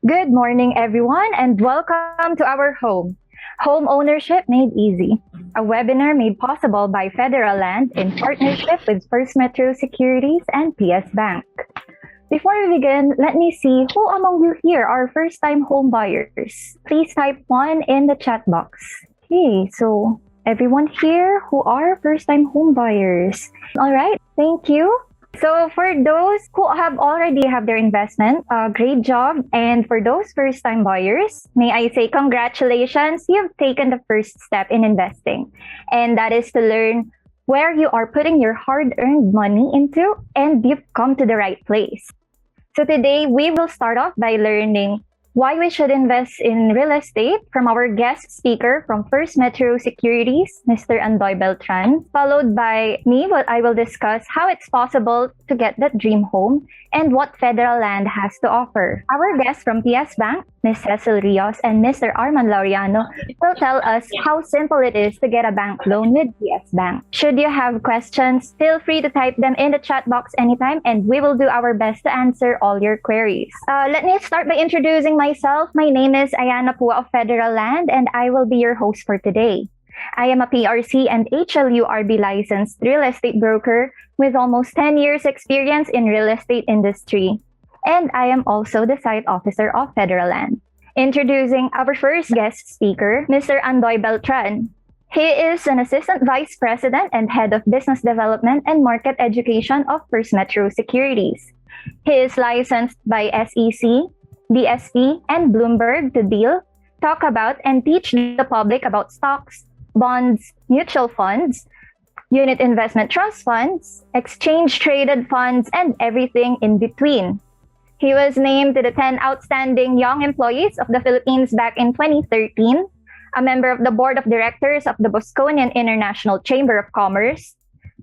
Good morning, everyone, and welcome to our home. Home Ownership Made Easy, a webinar made possible by Federal Land in partnership with FirstMetro Securities and PSBank. Before we begin, let me see who among you here are first-time home buyers. Please type 1 in the chat box. Okay, so everyone here who are first-time home buyers. All right, thank you. So for those who have already have their investment, great job. And for those first-time buyers, may I say congratulations, you've taken the first step in investing. And that is to learn where you are putting your hard-earned money into, and you've come to the right place. So today, we will start off by learning why we should invest in real estate from our guest speaker from FirstMetro Securities, Mr. Andoy Beltran, followed by me, what I will discuss how it's possible to get that dream home and what Federal Land has to offer. Our guests from PSBank, Ms. Cecille Rios and Mr. Arman Laureano, will tell us how simple it is to get a bank loan with PSBank. Should you have questions, feel free to type them in the chat box anytime and we will do our best to answer all your queries. Let me start by introducing myself. My name is Ianna Pua of Federal Land and I will be your host for today. I am a PRC and HLURB licensed real estate broker with almost 10 years experience in real estate industry. And I am also the site officer of Federal Land. Introducing our first guest speaker, Mr. Andoy Beltran. He is an Assistant Vice President and Head of Business Development and Market Education of FirstMetro Securities. He is licensed by SEC, DSP, and Bloomberg to deal, talk about, and teach the public about stocks, bonds, mutual funds, unit investment trust funds, exchange-traded funds, and everything in between. He was named to the 10 Outstanding Young Employees of the Philippines back in 2013, a member of the Board of Directors of the Bosconian International Chamber of Commerce,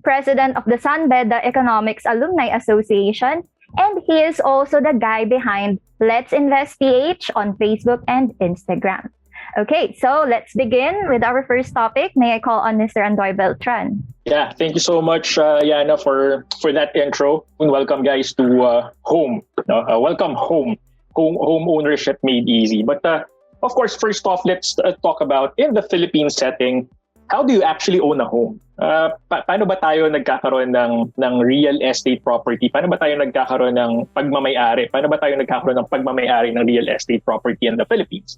President of the San Beda Economics Alumni Association, and he is also the guy behind Let's Invest PH on Facebook and Instagram. Okay, so let's begin with our first topic. May I call on Mr. Andoy Beltran? Yeah, thank you so much, Ianna, for that intro. And welcome, guys, to home. Welcome home. Home ownership made easy. But of course, first off, let's talk about in the Philippine setting, how do you actually own a home? Paano ba tayo nagkakaroon ng real estate property? Paano ba tayo nagkakaroon ng pagmamay-ari? Paano ba tayo nagkakaroon ng pagmamay-ari ng real estate property in the Philippines?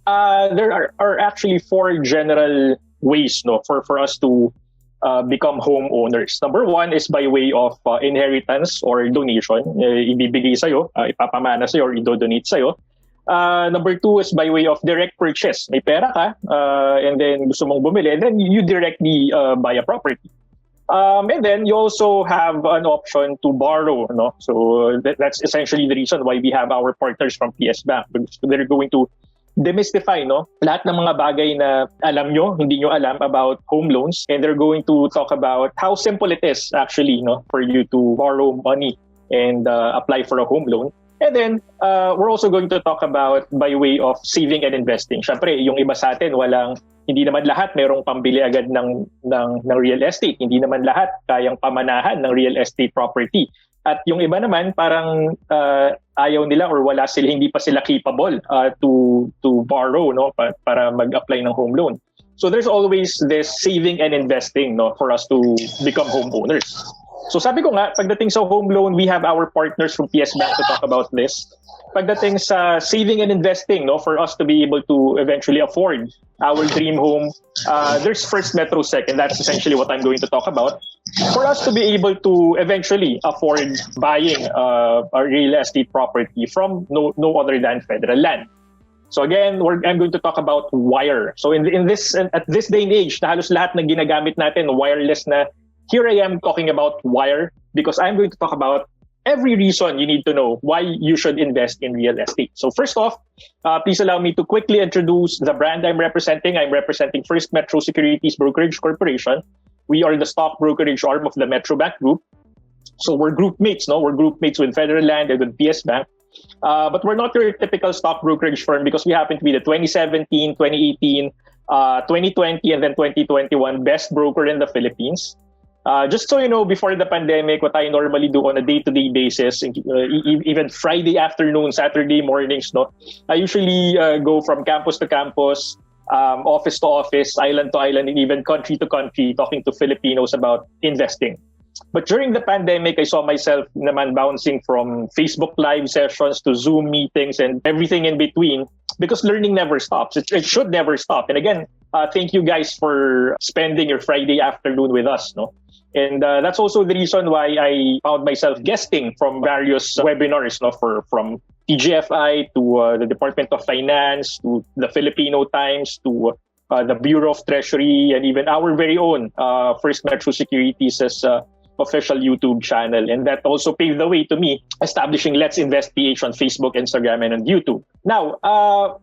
There are actually 4 general ways for us to become homeowners. Number 1 is by way of inheritance or donation. Ibibigay sa'yo, ipapamana sa'yo or idodonate sa'yo. Number 2 is by way of direct purchase. May pera ka and then gusto mong bumili and then you directly buy a property. And then you also have an option to borrow. No? So that's essentially the reason why we have our partners from PSBank. They're going to demystify lahat ng mga bagay na alam nyo, hindi nyo alam about home loans, and they're going to talk about how simple it is actually for you to borrow money and apply for a home loan. And then we're also going to talk about by way of saving and investing. Syempre, yung iba sa atin hindi naman lahat merong pambili agad ng real estate. Hindi naman lahat kayang pamanahan ng real estate property. At yung iba naman parang ayaw nila or wala sila, hindi pa sila capable to borrow para mag-apply ng home loan. So there's always this saving and investing for us to become homeowners. So sabi ko nga, pagdating sa home loan, we have our partners from PSBank to talk about this. Pagdating sa saving and investing, for us to be able to eventually afford our dream home, there's FirstMetroSec, and that's essentially what I'm going to talk about. For us to be able to eventually afford buying a real estate property from no other than Federal Land. So again, I'm going to talk about wire. So at this day and age, na halos lahat na ginagamit natin wireless na, here I am talking about wire because I'm going to talk about every reason you need to know why you should invest in real estate. So first off, please allow me to quickly introduce the brand I'm representing. I'm representing FirstMetro Securities Brokerage Corporation. We are the stock brokerage arm of the Metrobank Group. So we're group mates, We're group mates with Federal Land and with PSBank. But we're not your typical stock brokerage firm because we happen to be the 2017, 2018, 2020, and then 2021 best broker in the Philippines. Just so you know, before the pandemic, what I normally do on a day-to-day basis, even Friday afternoon, Saturday mornings, no, I usually go from campus to campus, office to office, island to island, and even country to country, talking to Filipinos about investing. But during the pandemic, I saw myself naman bouncing from Facebook live sessions to Zoom meetings and everything in between, because learning never stops. It should never stop. And again, thank you guys for spending your Friday afternoon with us. No? And that's also the reason why I found myself guesting from various webinars, no, from TGFI to the Department of Finance, to the Filipino Times, to the Bureau of Treasury, and even our very own First Metro Securities as official YouTube channel. And that also paved the way to me establishing Let's Invest PH on Facebook, Instagram, and on YouTube. Now,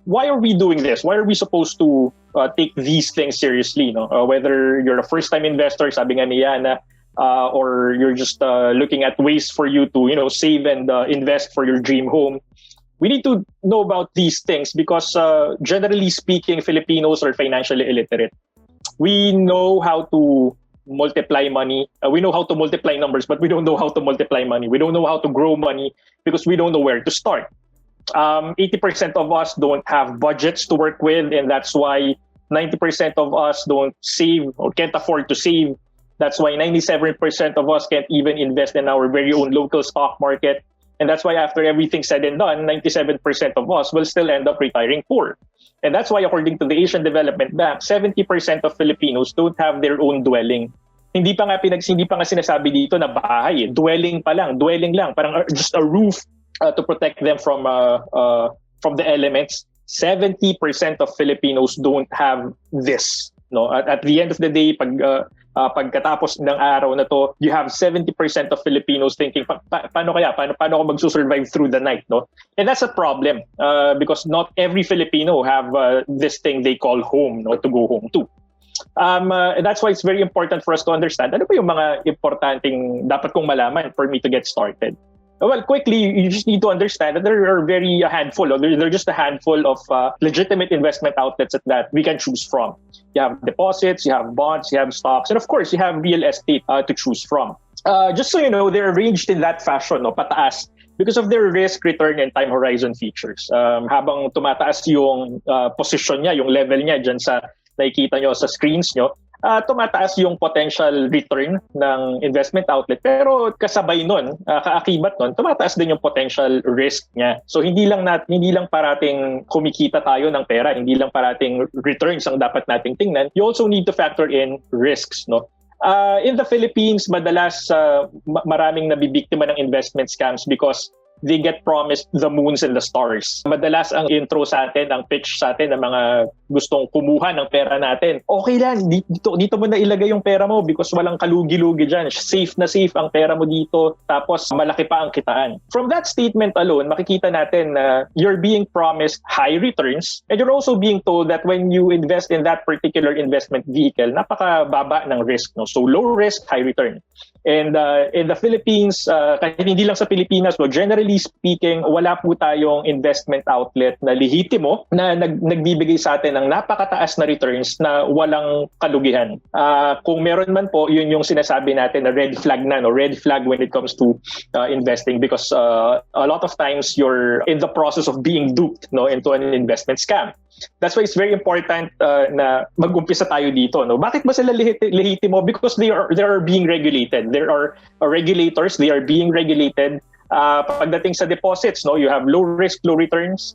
why are we doing this? Why are we supposed to take these things seriously? No? Whether you're a first-time investor, sabi nga ni Ianna, or you're just looking at ways for you to, save and invest for your dream home. We need to know about these things because generally speaking, Filipinos are financially illiterate. We know how to multiply money. We know how to multiply numbers, but we don't know how to multiply money. We don't know how to grow money because we don't know where to start. 80% of us don't have budgets to work with, and that's why 90% of us don't save or can't afford to save. That's why 97% of us can't even invest in our very own local stock market. And that's why after everything said and done, 97% of us will still end up retiring poor. And that's why according to the Asian Development Bank, 70% of Filipinos don't have their own dwelling. Hindi pa nga sinasabi dito na bahay, dwelling lang, parang just a roof to protect them from the elements. 70% of Filipinos don't have this. No, at the end of the day, pagkatapos ng araw na to, you have 70% of Filipinos thinking, paano ako magsusurvive through the night, no? And that's a problem because not every Filipino have this thing they call home, no, to go home to. And that's why it's very important for us to understand ano ba yung mga importanteng dapat kong malaman for me to get started. Well, quickly, you just need to understand that there are there are just a handful of legitimate investment outlets that we can choose from. You have deposits, you have bonds, you have stocks, and of course, you have real estate to choose from. Just so you know, they're arranged in that fashion, no, pataas, because of their risk, return, and time horizon features. Habang tumataas yung position niya, yung level niya dyan sa nakikita nyo sa screens nyo, tumataas yung potential return ng investment outlet. Pero kasabay nun, kaakibat nun, tumataas din yung potential risk niya. So hindi lang parating kumikita tayo ng pera, hindi lang parating returns ang dapat nating tingnan. You also need to factor in risks, no? In the Philippines, madalas maraming nabibiktima ng investment scams because they get promised the moons and the stars. Madalas ang intro sa atin, ang pitch sa atin ng mga gustong kumuha ng pera natin. Okay lang, dito mo na ilagay yung pera mo because walang kalugi-lugi dyan. Safe na safe ang pera mo dito, tapos malaki pa ang kitaan. From that statement alone, makikita natin na you're being promised high returns and you're also being told that when you invest in that particular investment vehicle, napakababa ng risk. No? So low risk, high return. And in the Philippines, kahit hindi lang sa Pilipinas, no, generally speaking, wala po tayong investment outlet na lehitimo na nagbibigay sa atin ng napakataas na returns na walang kalugihan. Kung meron man po, yun yung sinasabi natin na red flag na, no? Red flag when it comes to investing because a lot of times you're in the process of being duped, no, into an investment scam. That's why it's very important na mag-umpisa tayo dito. No? Bakit ba sila lehitimo? Because they are being regulated. There are regulators, they are being regulated. Pagdating sa deposits, no, you have low risk, low returns.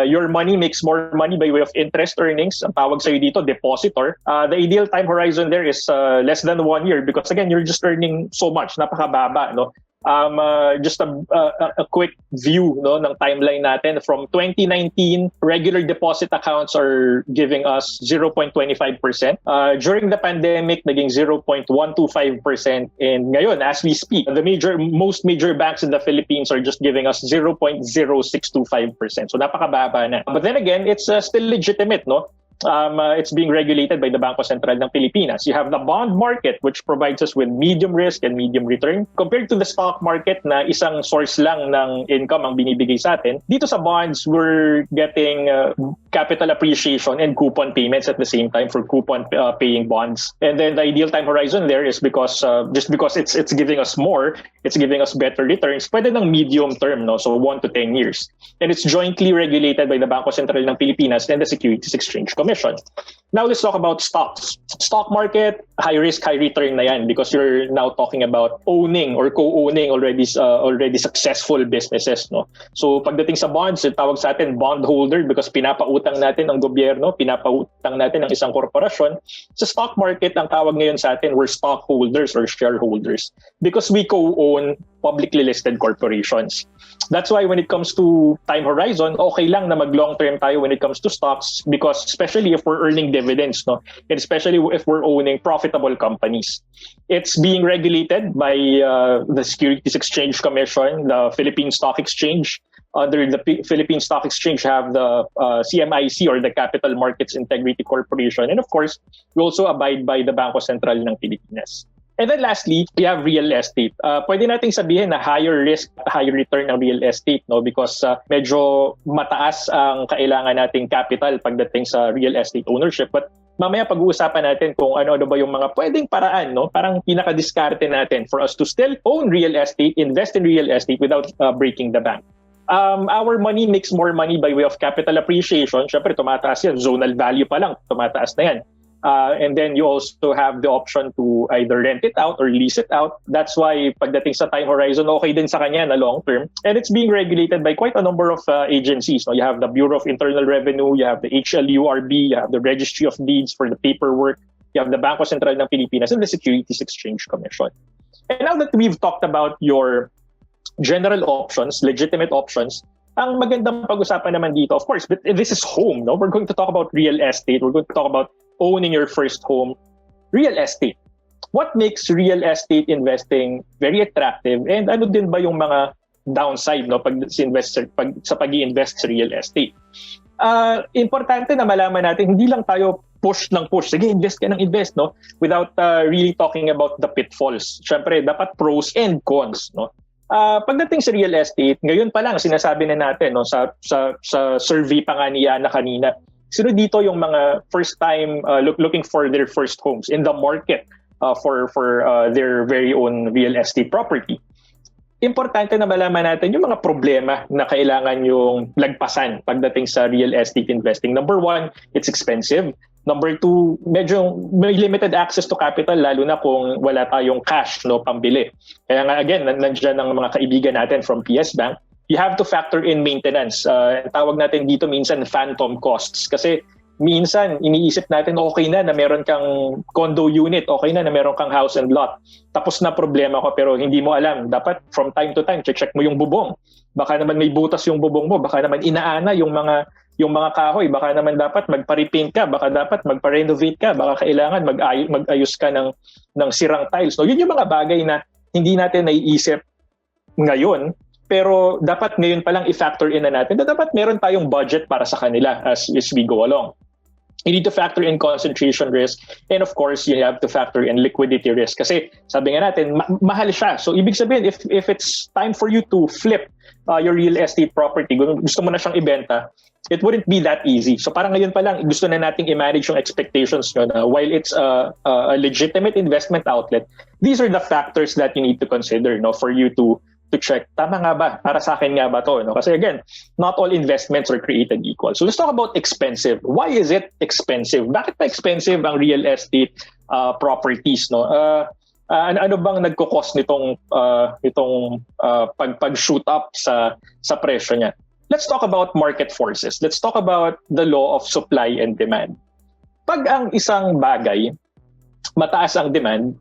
Your money makes more money by way of interest earnings. Ang tawag sa'yo dito, depositor. The ideal time horizon there is less than 1 year because again, you're just earning so much, napakababa, no? Just a quick view, no, ng timeline natin. From 2019, regular deposit accounts are giving us 0.25%. During the pandemic, naging 0.125%. And ngayon, as we speak, most major banks in the Philippines are just giving us 0.0625%. So napakababa na. But then again, it's still legitimate, no? It's being regulated by the Bangko Sentral ng Pilipinas. You have the bond market, which provides us with medium risk and medium return. Compared to the stock market na isang source lang ng income ang binibigay sa atin, dito sa bonds, we're getting capital appreciation and coupon payments at the same time for coupon paying bonds. And then the ideal time horizon there is because just because it's giving us more, it's giving us better returns, pwede ng medium term, no? So 1 to 10 years. And it's jointly regulated by the Bangko Sentral ng Pilipinas and the Securities Exchange Commission. Now let's talk about stocks. Stock market, high risk, high return na yan because you're now talking about owning or co-owning already successful businesses, no? So pagdating sa bonds, tawag sa atin bondholder because pinapautang natin ang gobyerno, pinapautang natin ang isang korporasyon. Sa stock market, ang tawag ngayon sa atin, we're stockholders or shareholders because we co-own publicly listed corporations. That's why when it comes to time horizon, okay lang na mag-long term tayo when it comes to stocks because especially if we're earning dividends, no, and especially if we're owning profitable companies. It's being regulated by the Securities Exchange Commission, the Philippine Stock Exchange. Under the Philippine Stock Exchange have the CMIC or the Capital Markets Integrity Corporation. And of course, we also abide by the Bangko Sentral ng Pilipinas. And then lastly, we have real estate. Pwede nating sabihin na higher risk, higher return ng real estate, no? Because medyo mataas ang kailangan nating capital pagdating sa real estate ownership. But mamaya pag-uusapan natin kung ano ba yung mga pwedeng paraan, no? Parang pinaka-diskarte natin for us to still own real estate, invest in real estate without breaking the bank. Our money makes more money by way of capital appreciation. Siyempre, tumataas yan. Zonal value pa lang, tumataas na yan. And then you also have the option to either rent it out or lease it out. That's why pagdating sa time horizon, okay din sa kanya na long term. And it's being regulated by quite a number of agencies. No? You have the Bureau of Internal Revenue, you have the HLURB, you have the Registry of Deeds for the paperwork, you have the Bangko Sentral ng Pilipinas, and the Securities Exchange Commission. And now that we've talked about your general options, legitimate options, ang magandang pag-usapan naman dito, of course, but this is home. No? We're going to talk about real estate. We're going to talk about owning your first home. Real estate. What makes real estate investing very attractive? And ano din ba yung mga downside, no, sa pag-i-invest sa real estate? Importante na malaman natin, hindi lang tayo push. Sige, invest ka ng invest, no? Without really talking about the pitfalls. Siyempre, dapat pros and cons, no? Pagdating sa real estate, ngayon pa lang sinasabi na natin, no, sa survey pa nga ni Ianna kanina, sino dito yung mga first time looking for their first homes in the market for their very own real estate property? Importante na malaman natin yung mga problema na kailangan yung lagpasan pagdating sa real estate investing. Number one, it's expensive. Number two, medyo may limited access to capital lalo na kung wala tayong cash, no, pambili. Kaya nga again, nandiyan ang mga kaibigan natin from PSBank. You have to factor in maintenance. Tawag natin dito minsan phantom costs. Kasi minsan iniisip natin okay na meron kang condo unit, okay na meron kang house and lot. Tapos na problema ko pero hindi mo alam. Dapat from time to time check mo yung bubong. Baka naman may butas yung bubong mo, baka naman inaana yung mga kahoy, baka naman dapat magpa-repaint ka, baka dapat magpa-renovate ka, baka kailangan mag-ayos ka ng sirang tiles. No, yun yung mga bagay na hindi natin naiisip ngayon. Pero dapat ngayon pa lang i-factor in na natin na dapat meron tayong budget para sa kanila as we go along. You need to factor in concentration risk and of course, you have to factor in liquidity risk. Kasi sabi nga natin, mahal siya. So ibig sabihin, if it's time for you to flip your real estate property, gusto mo na siyang ibenta, it wouldn't be that easy. So parang ngayon pa lang, gusto na nating i-manage yung expectations nyo na while it's a legitimate investment outlet, these are the factors that you need to consider, no, for you to check, tama nga ba? Para sa akin nga ba to? No? Kasi again, not all investments are created equal. So let's talk about expensive. Why is it expensive? Bakit pa expensive ang real estate properties? No? Ano bang nagko-cost nitong pag-shoot up sa presyo niya? Let's talk about market forces. Let's talk about the law of supply and demand. Pag ang isang bagay, mataas ang demand,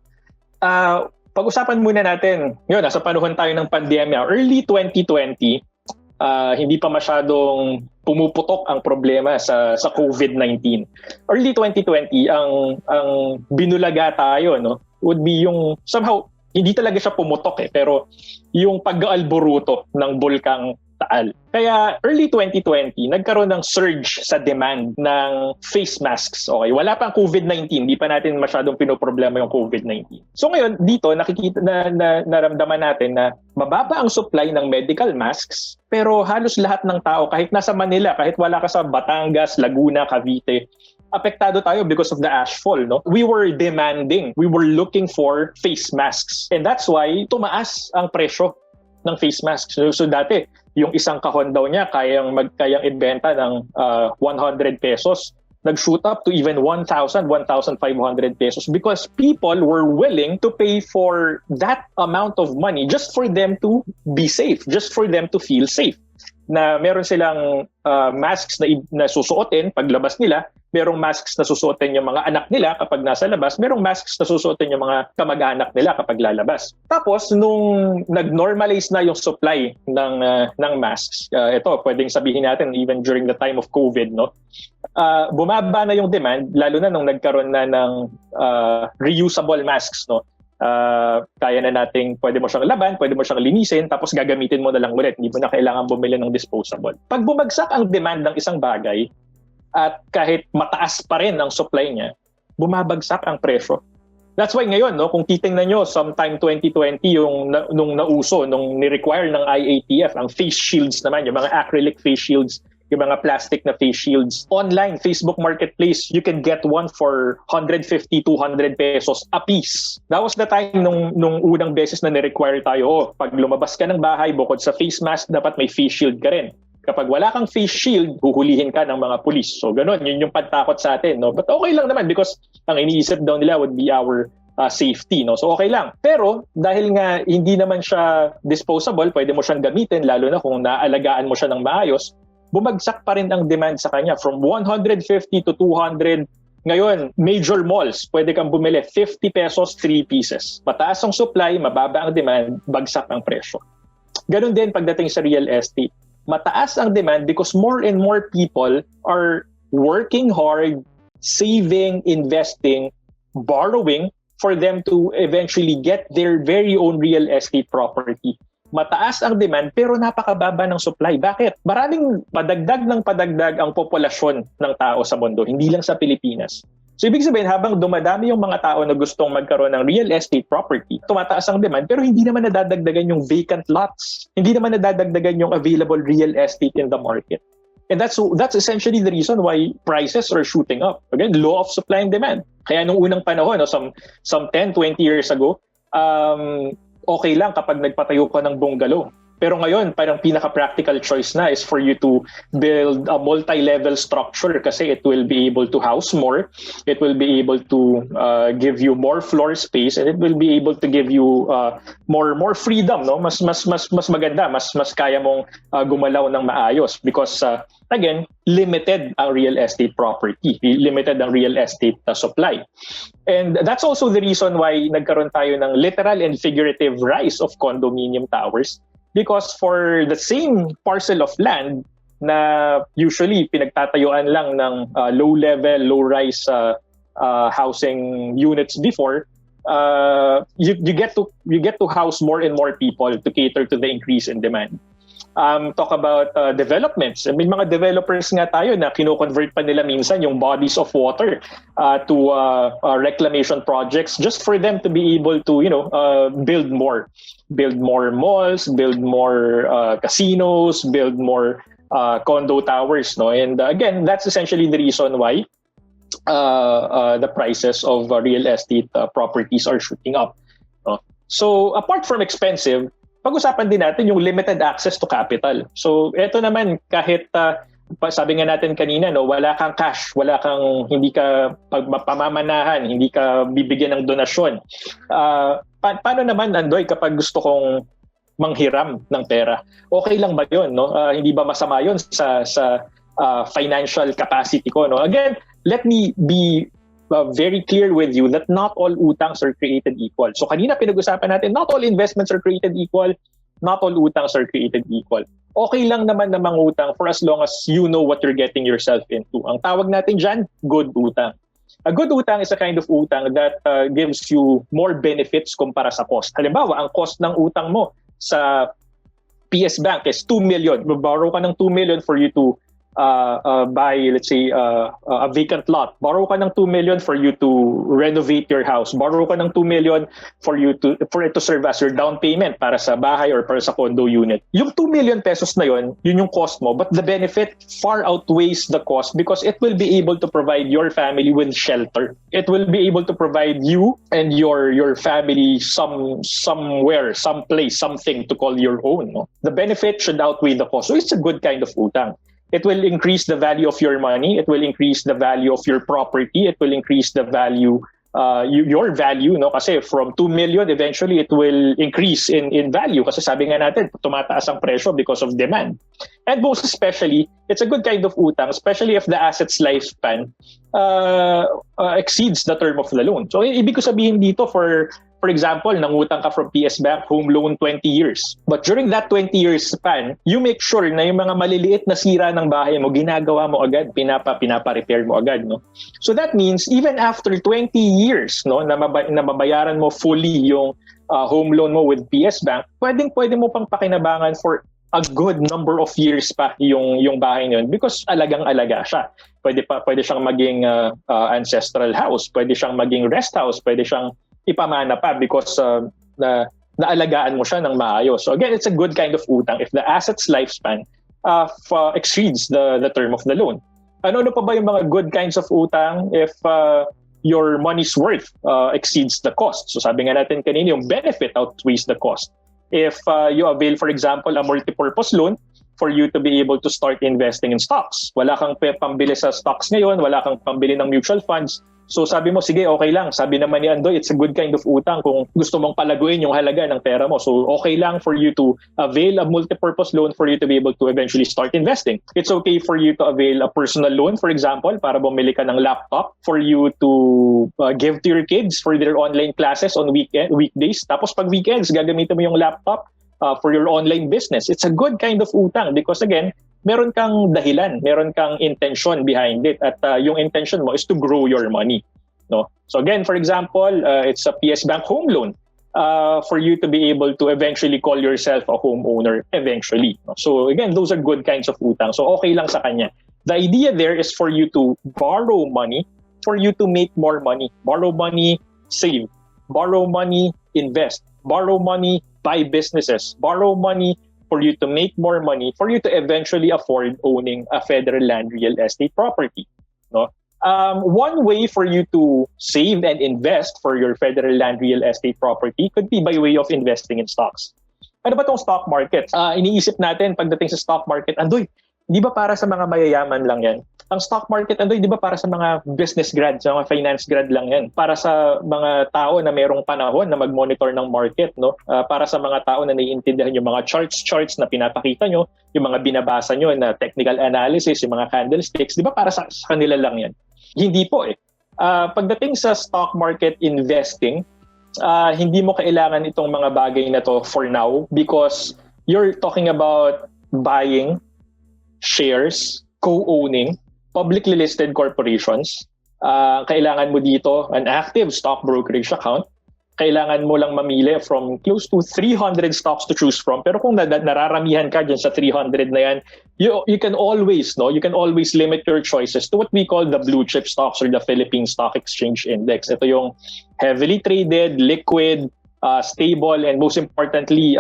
pag-usapan muna natin, yun, nasa panahon tayo ng pandemya, early 2020, hindi pa masyadong pumuputok ang problema sa COVID-19. Early 2020, ang binulaga tayo, no, would be yung somehow, hindi talaga siya pumutok pero yung pag-aalboruto ng bulkang taal. Kaya early 2020, nagkaroon ng surge sa demand ng face masks. Okay, wala pang COVID-19, hindi pa natin masyadong pinoproblema yung COVID-19. So ngayon, dito nakikita naramdaman natin na mababa ang supply ng medical masks, pero halos lahat ng tao, kahit nasa Manila, kahit wala ka sa Batangas, Laguna, Cavite, apektado tayo because of the ashfall, no? We were demanding, we were looking for face masks. And that's why tumaas ang presyo ng face masks. So dati, yung isang kahon daw niya kayang ibenta ng 100 pesos. Nag-shoot up to even 1,000, 1,500 pesos because people were willing to pay for that amount of money just for them to be safe, just for them to feel safe. Na meron silang masks na susuotin paglabas nila, merong masks na susuotin yung mga anak nila kapag nasa labas, merong masks na susuotin yung mga kamag-anak nila kapag lalabas. Tapos nung nag-normalize na yung supply ng masks, ito pwedeng sabihin natin even during the time of COVID, no? Bumaba na yung demand lalo na nung nagkaroon na ng reusable masks, no? Kaya na nating pwede mo siyang laban, pwede mo siyang linisin, tapos gagamitin mo na lang ulit. Hindi mo na kailangan bumili ng disposable. Pag bumagsak ang demand ng isang bagay, at kahit mataas pa rin ang supply niya, bumabagsak ang presyo. That's why ngayon, no, kung titingnan nyo, sometime 2020, nung nauso, nung ni-require ng IATF, ang face shields naman, yung mga acrylic face shields, yung mga plastic na face shields. Online, Facebook Marketplace, you can get one for 150, 200 pesos a piece. That was the time nung unang beses na ni-require tayo, pag lumabas ka ng bahay, bukod sa face mask, dapat may face shield ka rin. Kapag wala kang face shield, huhulihin ka ng mga pulis. So ganun, yun yung pantakot sa atin, no? But okay lang naman because ang iniisip daw nila would be our safety, no? So okay lang. Pero dahil nga hindi naman siya disposable, pwede mo siyang gamitin lalo na kung naalagaan mo siya ng maayos, bumagsak pa rin ang demand sa kanya from 150 to 200. Ngayon, major malls, pwede kang bumili 50 pesos, 3 pieces. Mataas ang supply, mababa ang demand, bagsak ang presyo. Ganun din pagdating sa real estate. Mataas ang demand because more and more people are working hard, saving, investing, borrowing for them to eventually get their very own real estate property. Mataas ang demand pero napakababa ng supply. Bakit? Maraming padagdag ang populasyon ng tao sa mundo, hindi lang sa Pilipinas. So ibig sabihin, habang dumadami yung mga tao na gustong magkaroon ng real estate property, tumataas ang demand pero hindi naman nadadagdagan yung vacant lots. Hindi naman nadadagdagan yung available real estate in the market. And that's essentially the reason why prices are shooting up. Again, law of supply and demand. Kaya nung unang panahon, no, some 10, 20 years ago, okay lang kapag nagpatayo ka ng bungalow. Pero ngayon, parang pinaka-practical choice na is for you to build a multi-level structure kasi it will be able to house more, it will be able to give you more floor space, and it will be able to give you more freedom, no? Mas maganda, mas kaya mong gumalaw ng maayos because again, limited ang real estate property, limited ang real estate supply. And that's also the reason why nagkaroon tayo ng literal and figurative rise of condominium towers. Because for the same parcel of land na usually pinagtatayuan lang ng low-level, low-rise housing units before, you get to house more and more people to cater to the increase in demand. Talk about developments. May mga developers nga tayo na kino-convert pa nila minsan yung bodies of water to reclamation projects just for them to be able to, build more malls, build more casinos, build more condo towers, no? And again, that's essentially the reason why the prices of real estate properties are shooting up, no? So apart from expensive, pag-usapan din natin yung limited access to capital. So ito naman, kahit sabi nga natin kanina, no, wala kang cash, hindi ka pamamanahan, hindi ka bibigyan ng donasyon. Paano naman, Andoy, kapag gusto kong manghiram ng pera? Okay lang ba yun? No? Hindi ba masama yun sa financial capacity ko? No? Again, let me be very clear with you that not all utangs are created equal. So kanina pinag-usapan natin, not all investments are created equal, not all utangs are created equal. Okay lang naman na mangutang for as long as you know what you're getting yourself into. Ang tawag natin dyan, good utang. A good utang is a kind of utang that gives you more benefits kumpara sa cost. Halimbawa, ang cost ng utang mo sa PSBank is 2 million. Borrow ka ng 2 million for you to buy, let's say, a vacant lot. Borrow ka ng 2 million for you to renovate your house. Borrow ka ng 2 million for it to serve as your down payment para sa bahay or para sa condo unit. Yung 2 million pesos na yun yung cost mo, but the benefit far outweighs the cost because it will be able to provide your family with shelter. It will be able to provide you and your family somewhere, someplace, something to call your own. No? The benefit should outweigh the cost. So it's a good kind of utang. It will increase the value of your money. It will increase the value of your property. It will increase the value, your value, no? Kasi from 2 million, eventually it will increase in value. Kasi sabi nga natin, tumataas ang presyo because of demand. And most especially, it's a good kind of utang, especially if the asset's lifespan exceeds the term of the loan. So, ibig ko sabihin dito, for example, nangutang ka from PSBank, home loan 20 years. But during that 20 years span, you make sure na yung mga maliliit na sira ng bahay mo, ginagawa mo agad, pinapa-repair mo agad. No? So that means, even after 20 years, no, na mabayaran mo fully yung home loan mo with PSBank, pwede mo pang pakinabangan for a good number of years pa yung bahay niyon because alagang-alaga siya. Pwede siyang maging ancestral house, pwede siyang maging rest house, pwede siyang ipamana pa because naalagaan mo siya ng maayos. So again, it's a good kind of utang if the asset's lifespan exceeds the term of the loan. Ano pa ba yung mga good kinds of utang if your money's worth exceeds the cost? So sabi nga natin kanina, yung benefit outweighs the cost. If you avail, for example, a multipurpose loan for you to be able to start investing in stocks. Wala kang pambili sa stocks ngayon, wala kang pambili ng mutual funds. So sabi mo, sige, okay lang. Sabi naman ni Andoy, it's a good kind of utang kung gusto mong palaguin yung halaga ng pera mo. So okay lang for you to avail a multipurpose loan for you to be able to eventually start investing. It's okay for you to avail a personal loan, for example, para bumili ka ng laptop for you to give to your kids for their online classes on weekdays. Tapos pag weekends, gagamitin mo yung laptop for your online business. It's a good kind of utang because again, meron kang dahilan, meron kang intention behind it at yung intention mo is to grow your money. No? So again, for example, it's a PSBank home loan for you to be able to eventually call yourself a homeowner eventually. No? So again, those are good kinds of utang. So okay lang sa kanya. The idea there is for you to borrow money for you to make more money. Borrow money, save. Borrow money, invest. Borrow money, buy businesses. Borrow money for you to make more money, for you to eventually afford owning a federal land real estate property. No? One way for you to save and invest for your federal land real estate property could be by way of investing in stocks. Ano ba tong stock market? Iniisip natin pagdating sa stock market, Andoy, di ba para sa mga mayayaman lang yan? Ang stock market, Andoy, di ba para sa mga business grad, sa mga finance grad lang yan? Para sa mga tao na merong panahon na mag-monitor ng market, no? Para sa mga tao na naiintindihan yung mga charts na pinapakita nyo, yung mga binabasa nyo na technical analysis, yung mga candlesticks, di ba para sa kanila lang yan? Hindi po eh. Pagdating sa stock market investing, hindi mo kailangan itong mga bagay na to for now because you're talking about buying shares, co-owning, publicly listed corporations. Kailangan mo dito an active stock brokerage account. Kailangan mo lang mamili from close to 300 stocks to choose from. Pero kung nararamihan ka dyan sa 300 na yan, you can always limit your choices to what we call the blue chip stocks or the Philippine Stock Exchange Index. Ito yung heavily traded, liquid, stable, and most importantly,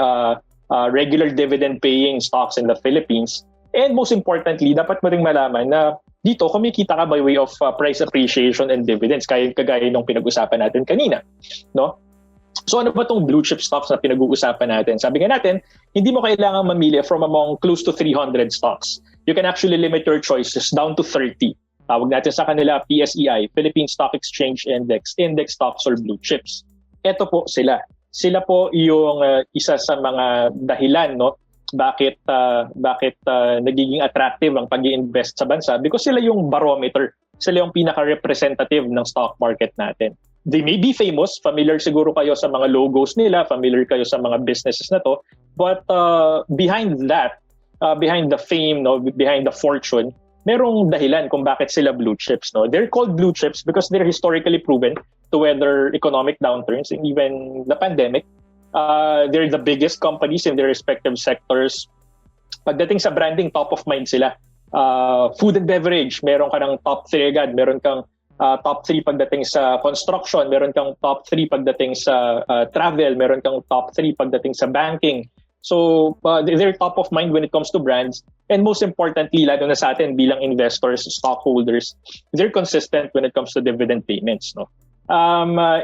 regular dividend paying stocks in the Philippines. And most importantly, dapat mo ring malaman na dito kumikita ka by way of price appreciation and dividends, kagaya nung pinag-usapan natin kanina. No? So ano ba itong blue chip stocks na pinag-uusapan natin? Sabi nga natin, hindi mo kailangan mamili from among close to 300 stocks. You can actually limit your choices down to 30. Tawag natin sa kanila PSEI, Philippine Stock Exchange Index, index stocks or blue chips. Ito po sila. Sila po yung isa sa mga dahilan, no? Bakit nagiging attractive ang pag-i-invest sa bansa because sila yung barometer, sila yung pinaka-representative ng stock market natin. They may be famous, familiar siguro kayo sa mga logos nila, familiar kayo sa mga businesses na to, but behind that, behind the fame, no, behind the fortune, merong dahilan kung bakit sila blue chips. No? They're called blue chips because they're historically proven to weather economic downturns and even the pandemic. They're the biggest companies in their respective sectors. Pagdating sa branding, top of mind sila. Food and beverage, meron ka ng top 3 agad. Meron kang top 3 pagdating sa construction. Meron kang top 3 pagdating sa travel. Meron kang top 3 pagdating sa banking. So they're top of mind when it comes to brands. And most importantly, lalo na sa atin bilang investors, stockholders, they're consistent when it comes to dividend payments. No?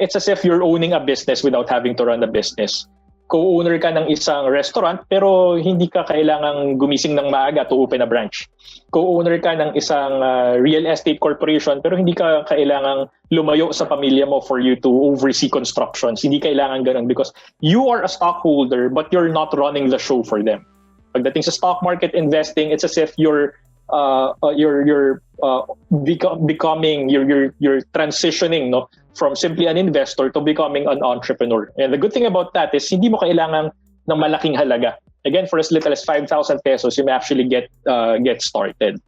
It's as if you're owning a business without having to run a business. Co-owner ka ng isang restaurant pero hindi ka kailangang gumising ng maaga to open a branch. Co-owner ka ng isang real estate corporation pero hindi ka kailangang lumayo sa pamilya mo for you to oversee constructions. Hindi kailangan ganun because you are a stockholder but you're not running the show for them. Pagdating sa stock market investing, it's as if you're becoming, you're transitioning, no, from simply an investor to becoming an entrepreneur. And the good thing about that is hindi mo kailangan ng malaking halaga. Again, for as little as 5,000 pesos, you may actually get started.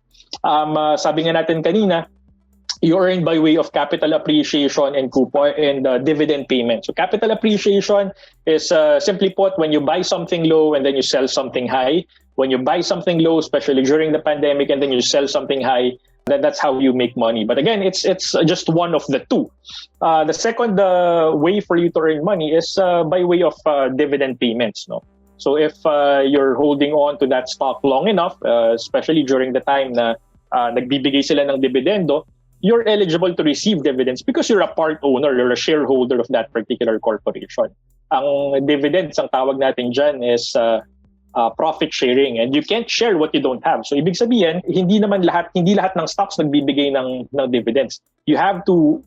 Sabi nga natin kanina, you earn by way of capital appreciation and coupon and dividend payment. So capital appreciation is simply put, when you buy something low and then you sell something high. When you buy something low, especially during the pandemic, and then you sell something high, that's how you make money. But again, it's just one of the two. The second way for you to earn money is by way of dividend payments. No, so if you're holding on to that stock long enough, especially during the time na nagbibigay sila ng dividendo, you're eligible to receive dividends because you're a part owner, you're a shareholder of that particular corporation. Ang dividends, ang tawag natin dyan is profit sharing, and you can't share what you don't have. So ibig sabihin, hindi lahat ng stocks nagbibigay ng dividends. You have to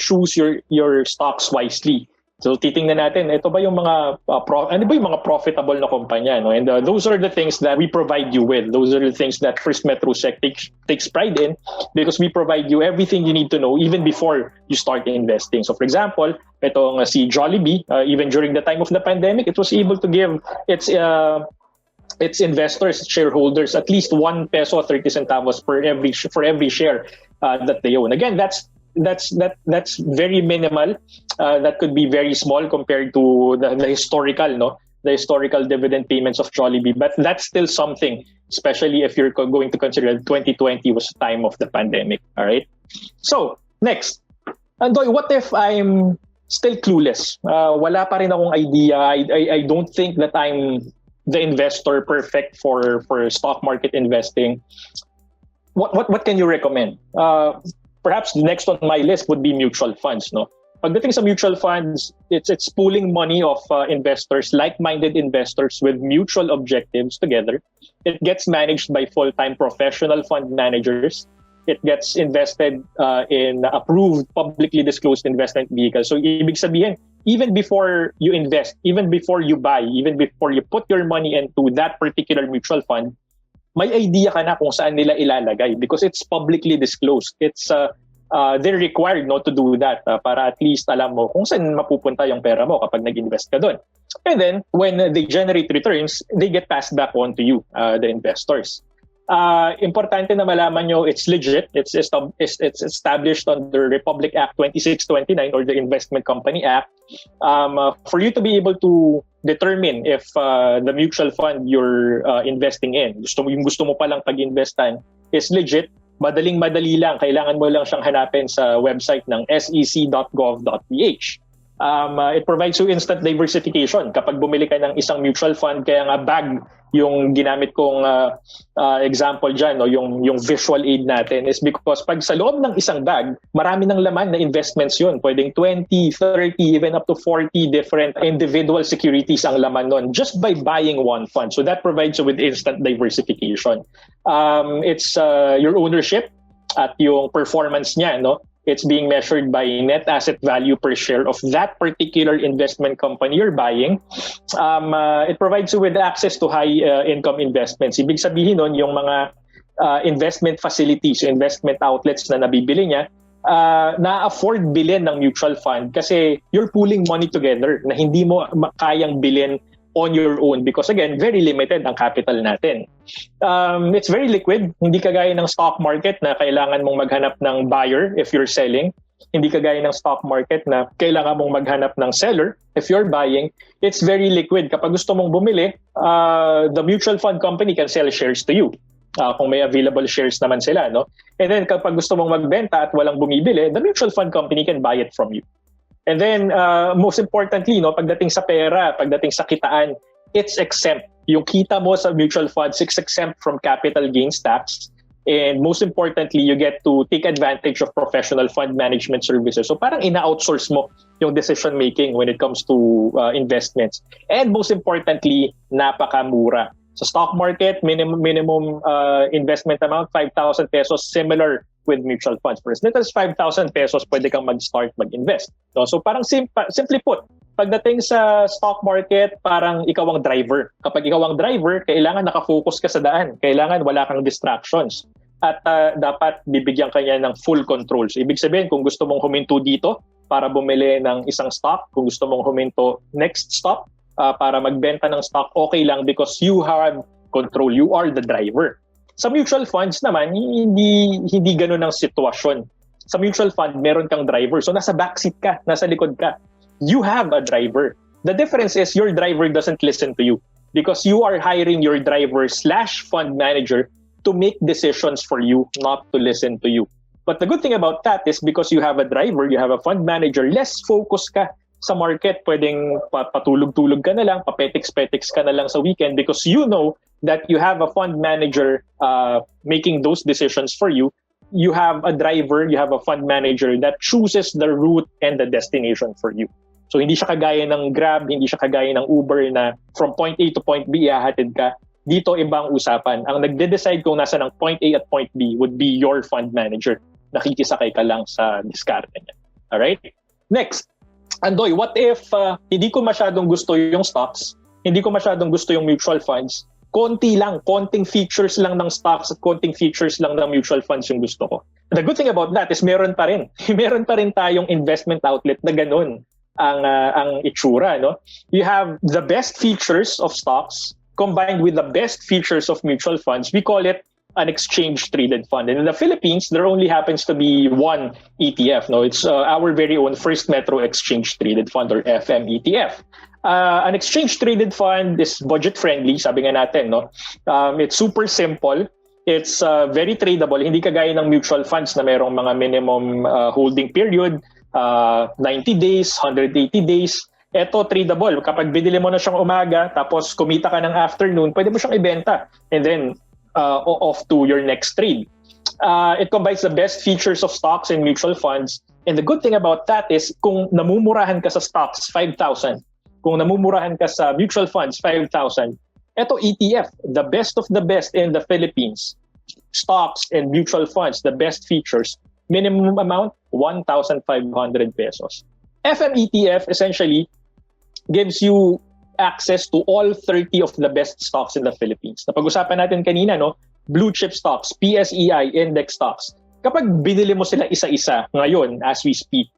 choose your stocks wisely. So titingnan natin, ito ba yung mga profitable na kumpanya, no? And those are the things that we provide you with. Those are the things that FirstMetroSec takes pride in because we provide you everything you need to know even before you start investing. So for example, itong si Jollibee, even during the time of the pandemic, it was able to give its investors, shareholders, at least 1 peso 30 centavos for every share that they own. Again, that's very minimal. That could be very small compared to the historical dividend payments of Jollibee, but that's still something, especially if you're going to consider that 2020 was the time of the pandemic. All right. So next, Andoy, what if I'm still clueless? Wala pa rin akong idea. I don't think that I'm the investor perfect for stock market investing. What can you recommend? Perhaps next on my list would be mutual funds. No, pagdating sa mutual funds, it's pooling money of investors, like-minded investors with mutual objectives together. It gets managed by full-time professional fund managers. It gets invested in approved, publicly disclosed investment vehicles. So ibig sabihin, even before you invest, even before you buy, even before you put your money into that particular mutual fund, may idea ka na kung saan nila ilalagay because it's publicly disclosed. It's they're required not to do that para at least alam mo kung saan mapupunta yung pera mo kapag nag-invest ka doon. And then when they generate returns, they get passed back on to you, the investors. Importante na malaman nyo it's legit. It's established under Republic Act 2629 or the Investment Company Act. For you to be able to determine if the mutual fund you're investing in, gusto mo palang pag-investan, is legit, madali lang. Kailangan mo lang siyang hanapin sa website ng sec.gov.ph. It provides you instant diversification. Kapag bumili ka ng isang mutual fund, kaya nga bag yung ginamit kong example dyan, no, yung visual aid natin is because pag sa loob ng isang bag, marami ng laman na investments yun. Pwedeng 20, 30, even up to 40 different individual securities ang laman nun just by buying one fund. So that provides you with instant diversification. It's your ownership at yung performance niya, no? It's being measured by net asset value per share of that particular investment company you're buying. It provides you with access to high income investments. Ibig sabihin nun, yung mga investment facilities, investment outlets na nabibili niya, na-afford bilhin ng mutual fund kasi you're pooling money together na hindi mo kayang bilhin on your own because again, very limited ang capital natin. It's very liquid, hindi kagaya ng stock market na kailangan mong maghanap ng buyer if you're selling. Hindi kagaya ng stock market na kailangan mong maghanap ng seller. If you're buying, it's very liquid. Kapag gusto mong bumili, the mutual fund company can sell shares to you. Kung may available shares naman sila, no? And then kapag gusto mong magbenta at walang bumibili, the mutual fund company can buy it from you. And then most importantly, no, pagdating sa pera, pagdating sa kitaan, it's exempt. Yung kita mo sa mutual funds, it's exempt from capital gains tax. And most importantly, you get to take advantage of professional fund management services. So parang ina-outsource mo yung decision making when it comes to investments. And most importantly, napakamura. Sa stock market, minimum investment amount, 5,000 pesos, similar with mutual funds. For as little as 5,000 pesos, pwede kang mag-start mag-invest. No? So parang simply put, pagdating sa stock market, parang ikaw ang driver. Kapag ikaw ang driver, kailangan nakafocus ka sa daan. Kailangan wala kang distractions. At dapat bibigyan ka niya ng full control. So, ibig sabihin, kung gusto mong huminto dito para bumili ng isang stock, kung gusto mong huminto next stop para magbenta ng stock, okay lang because you have control. You are the driver. Sa mutual funds naman, hindi ganun ang sitwasyon. Sa mutual fund, meron kang driver. So, nasa backseat ka, nasa likod ka. You have a driver. The difference is your driver doesn't listen to you because you are hiring your driver/fund manager to make decisions for you, not to listen to you. But the good thing about that is because you have a driver, you have a fund manager, less focus ka sa market. Pwedeng patulog-tulog ka na lang, papetiks-petiks ka na lang sa weekend because you know that you have a fund manager making those decisions for you. You have a driver, you have a fund manager that chooses the route and the destination for you. So hindi siya kagaya ng Grab, hindi siya kagaya ng Uber na from point A to point B ihahatid ka. Dito ibang usapan. Ang nagde-decide kung nasa ng point A at point B would be your fund manager. Nakikisakay ka lang sa diskarte niya. Alright? Next, Andoy, what if hindi ko masyadong gusto yung stocks, hindi ko masyadong gusto yung mutual funds, konting features lang ng stocks at konting features lang ng mutual funds yung gusto ko. The good thing about that is meron pa rin. Meron pa rin tayong investment outlet na ganun ang itsura, no? You have the best features of stocks combined with the best features of mutual funds. We call it an exchange-traded fund. And in the Philippines, there only happens to be one ETF. No, it's our very own First Metro Exchange-Traded Fund or FMETF. An exchange-traded fund is budget-friendly, sabi nga natin. No? It's super simple. It's very tradable. Hindi kagaya ng mutual funds na merong mga minimum holding period, 90 days, 180 days. Ito, tradable. Kapag binili mo na siyang umaga, tapos kumita ka ng afternoon, pwede mo siyang ibenta. And then, off to your next trade. It combines the best features of stocks and mutual funds. And the good thing about that is, kung namumurahan ka sa stocks, 5,000. Kung namumurahan ka sa mutual funds, 5,000. Ito, ETF, the best of the best in the Philippines. Stocks and mutual funds, the best features. Minimum amount, 1,500 pesos. FMETF essentially gives you access to all 30 of the best stocks in the Philippines. Napag-usapan natin kanina, no? Blue chip stocks, PSEI, index stocks. Kapag binili mo sila isa-isa ngayon, as we speak,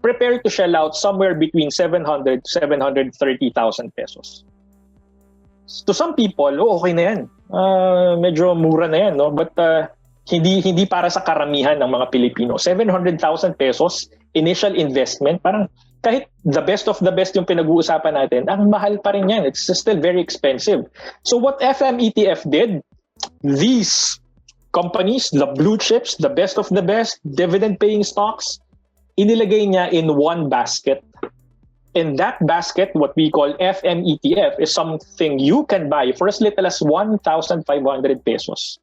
prepare to shell out somewhere between 700 to 730,000 pesos. To some people, okay na yan. Medyo mura na yan, no? But hindi para sa karamihan ng mga Pilipino. 700,000 pesos, initial investment, parang kahit the best of the best yung pinag-uusapan natin, ang mahal pa rin yan. It's still very expensive. So what FMETF did, these companies, the blue chips, the best of the best, dividend-paying stocks, inilagay niya in one basket. In that basket, what we call FMETF is something you can buy for as little as 1,500 pesos.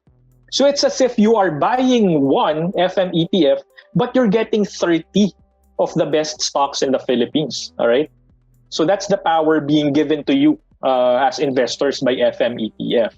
So it's as if you are buying one FMETF, but you're getting 30 of the best stocks in the Philippines. All right. So that's the power being given to you as investors by FMETF.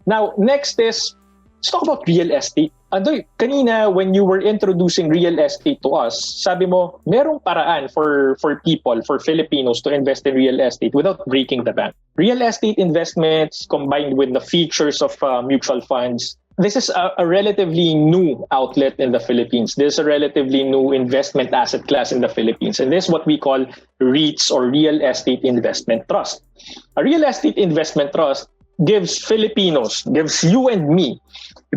Now, next is, let's talk about real estate. Andoy, kanina when you were introducing real estate to us, sabi mo, merong paraan for people, for Filipinos to invest in real estate without breaking the bank. Real estate investments combined with the features of mutual funds, this is a relatively new outlet in the Philippines. This is a relatively new investment asset class in the Philippines. And this is what we call REITs or Real Estate Investment Trust. A Real Estate Investment Trust gives Filipinos, gives you and me,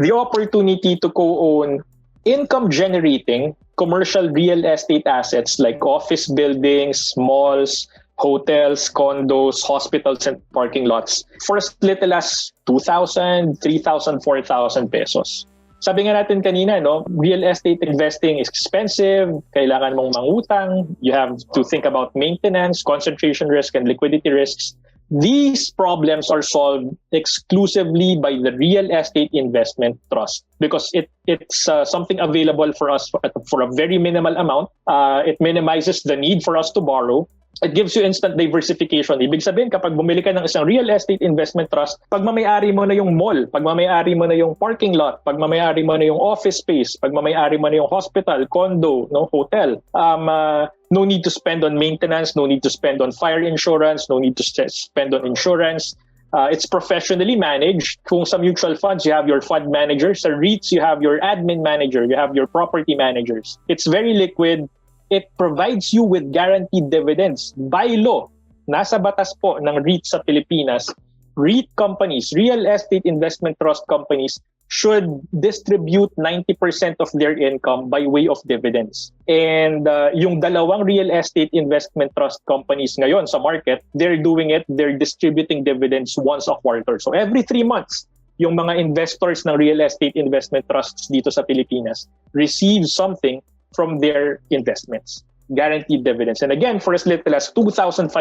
the opportunity to co-own income-generating commercial real estate assets like office buildings, malls, hotels, condos, hospitals, and parking lots for as little as 2,000, 3,000, 4,000 pesos. Sabi nga natin kanina, no, real estate investing is expensive, kailangan mong mangutang, you have to think about maintenance, concentration risk, and liquidity risks. These problems are solved exclusively by the real estate investment trust because it's something available for us for a very minimal amount. It minimizes the need for us to borrow. It gives you instant diversification. Ibig sabihin, kapag bumili ka ng isang real estate investment trust, pagmamayari mo na yung mall, pagmamayari mo na yung parking lot, pagmamayari mo na yung office space, pagmamayari mo na yung hospital, condo, no, hotel. No need to spend on maintenance, no need to spend on fire insurance, no need to spend on insurance. It's professionally managed. Kung sa mutual funds, you have your fund manager. Sa REITs, you have your admin manager. You have your property managers. It's very liquid. It provides you with guaranteed dividends. By law, nasa batas po ng REIT sa Pilipinas, REIT companies, real estate investment trust companies, should distribute 90% of their income by way of dividends. And yung dalawang real estate investment trust companies ngayon sa market, they're doing it, they're distributing dividends once a quarter. So every 3 months, yung mga investors ng real estate investment trusts dito sa Pilipinas receive something from their investments, guaranteed dividends. And again, for as little as 2,500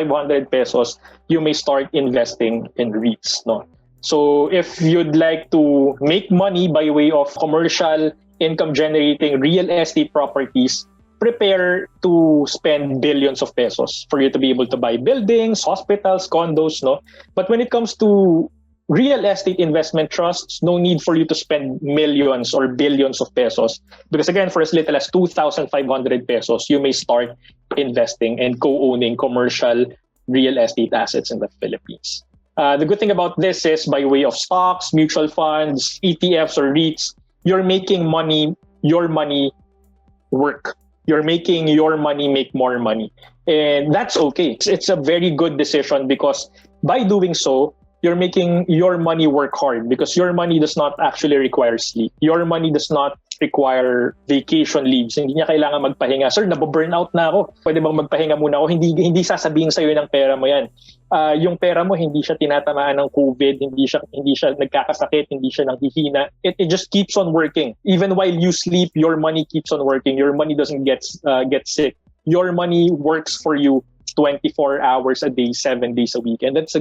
pesos, you may start investing in REITs. No? So if you'd like to make money by way of commercial income-generating real estate properties, prepare to spend billions of pesos for you to be able to buy buildings, hospitals, condos. No? But when it comes to real estate investment trusts, no need for you to spend millions or billions of pesos. Because again, for as little as 2,500 pesos, you may start investing and co-owning commercial real estate assets in the Philippines. The good thing about this is by way of stocks, mutual funds, ETFs, or REITs, you're making your money work. You're making your money make more money. And that's okay. It's a very good decision because by doing so, you're making your money work hard because your money does not actually require sleep. Your money does not require vacation leaves. Hindi niya kailangan magpahinga. Sir, nababurnout na ako. Pwede bang magpahinga muna ako? Hindi sasabihin sa'yo ng pera mo yan. Yung pera mo, hindi siya tinatamaan ng COVID, hindi siya nagkakasakit, hindi siya nanghihina. It just keeps on working. Even while you sleep, your money keeps on working. Your money doesn't get sick. Your money works for you 24 hours a day, 7 days a week. And that's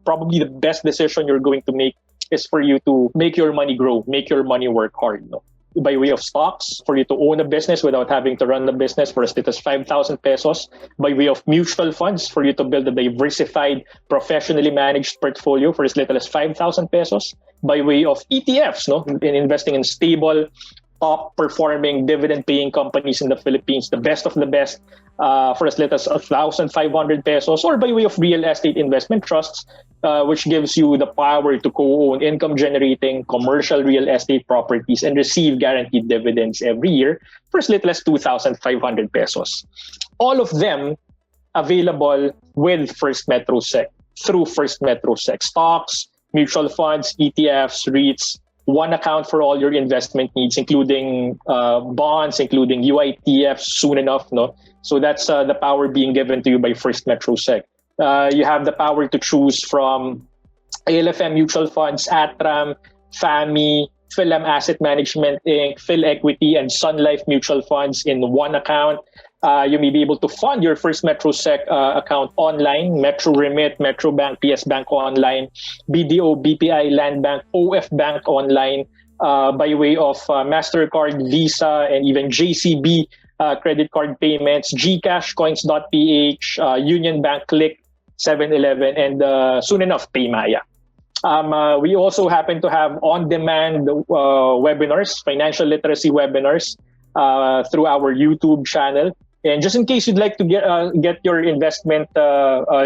probably the best decision you're going to make is for you to make your money grow, make your money work hard. No? By way of stocks, for you to own a business without having to run the business for as little as 5,000 pesos. By way of mutual funds, for you to build a diversified, professionally managed portfolio for as little as 5,000 pesos. By way of ETFs, no? In investing in stable, top-performing, dividend-paying companies in the Philippines, the best of the best, for as little as 1,500 pesos, or by way of real estate investment trusts, which gives you the power to co-own income-generating commercial real estate properties and receive guaranteed dividends every year for as little as 2,500 pesos. All of them available with FirstMetroSec through FirstMetroSec. Stocks, mutual funds, ETFs, REITs, one account for all your investment needs, including bonds, including UITFs soon enough. No? So that's the power being given to you by FirstMetroSec. You have the power to choose from ALFM Mutual Funds, ATRAM, FAMI, PhilAm Asset Management Inc., PhilEquity, and Sun Life Mutual Funds in one account. You may be able to fund your FirstMetroSec account online, Metro Remit, Metro Bank, PSBank online, BDO, BPI, Land Bank, OF Bank online, by way of MasterCard, Visa, and even JCB credit card payments, GCash, Coins.ph, Union Bank, Click, 7-Eleven, and soon enough, Paymaya. We also happen to have on-demand webinars, financial literacy webinars, through our YouTube channel. And just in case you'd like to get your investment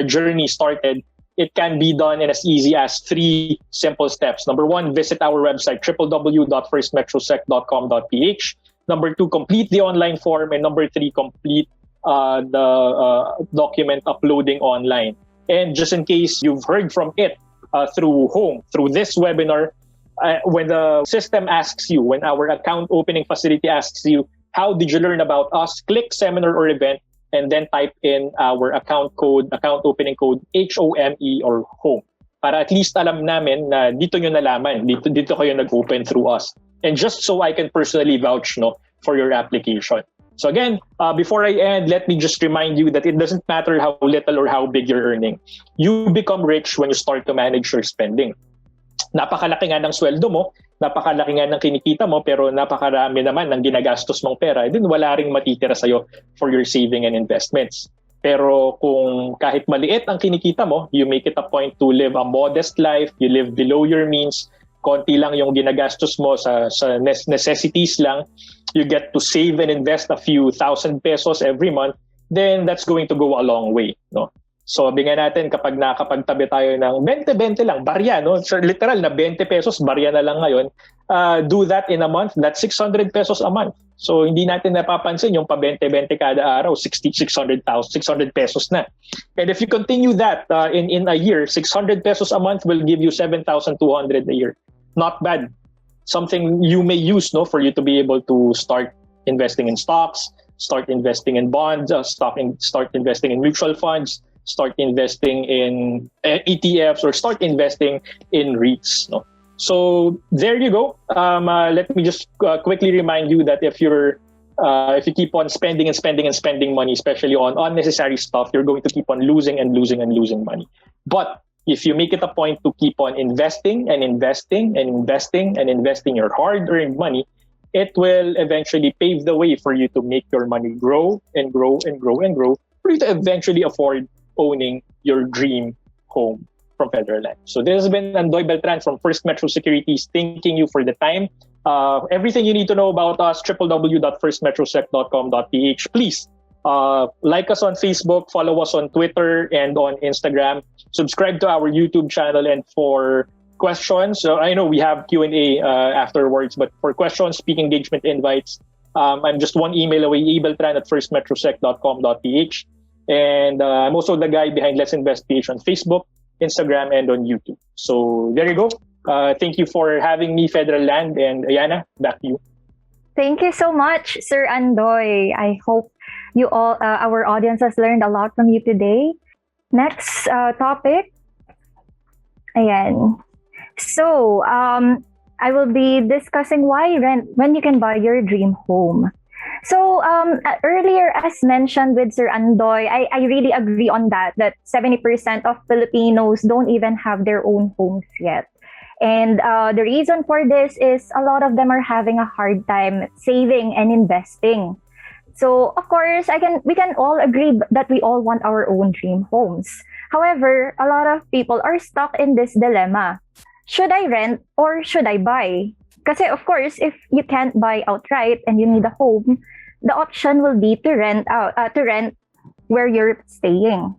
journey started, it can be done in as easy as 3 simple steps. Number 1, visit our website, www.firstmetrosec.com.ph. Number 2, complete the online form. And number 3, complete the document uploading online. And just in case you've heard from it through this webinar, when the system asks you, when our account opening facility asks you, how did you learn about us? Click seminar or event and then type in our account opening code, HOME or home. Para at least alam namin na dito nyo nalaman, dito kayo nag-open through us. And just so I can personally vouch for your application. So again, before I end, let me just remind you that it doesn't matter how little or how big you're earning. You become rich when you start to manage your spending. Napakalaki nga ng sweldo mo, napakalaki nga ng kinikita mo, pero napakarami naman ng ginagastos mong pera, then wala ring matitira sa'yo for your saving and investments. Pero kung kahit maliit ang kinikita mo, you make it a point to live a modest life, you live below your means, konti lang yung ginagastos mo sa necessities lang, you get to save and invest a few thousand pesos every month, then that's going to go a long way. So, sabi nga natin, kapag nakapagtabi tayo ng 20-20 lang, barya, so, literal na 20 pesos, barya na lang ngayon, do that in a month, that's 600 pesos a month. So, hindi natin napapansin yung pa 20-20 kada araw, 600 pesos na. And if you continue that in a year, 600 pesos a month will give you 7,200 a year. Not bad. Something you may use for you to be able to start investing in stocks, start investing in bonds, start investing in mutual funds, start investing in ETFs, or start investing in REITs. So there you go. Let me just quickly remind you that if you keep on spending money, especially on unnecessary stuff, you're going to keep on losing money. But if you make it a point to keep on investing your hard-earned money, it will eventually pave the way for you to make your money grow and grow for you to eventually afford owning your dream home from Federal Land. So this has been Andoy Beltran from First Metro Securities, thanking you for the time. Everything you need to know about us, www.firstmetrosec.com.ph. Please like us on Facebook, follow us on Twitter and on Instagram. Subscribe to our YouTube channel, and for questions, I know we have Q&A afterwards, but for questions, speaking engagement invites, I'm just one email away, abeltran@firstmetrosec.com.ph. And I'm also the guy behind Let's Invest PH on Facebook, Instagram, and on YouTube. So there you go. Thank you for having me, Federal Land, and Ianna, back to you. Thank you so much, Sir Andoy. I hope you all, our audience has learned a lot from you today. Next topic. Ayan. So, I will be discussing why rent when you can buy your dream home. So, earlier, as mentioned with Sir Andoy, I really agree on that 70% of Filipinos don't even have their own homes yet. And the reason for this is a lot of them are having a hard time saving and investing. So, of course, we can all agree that we all want our own dream homes. However, a lot of people are stuck in this dilemma. Should I rent or should I buy? Kasi, of course, if you can't buy outright and you need a home, the option will be to rent where you're staying.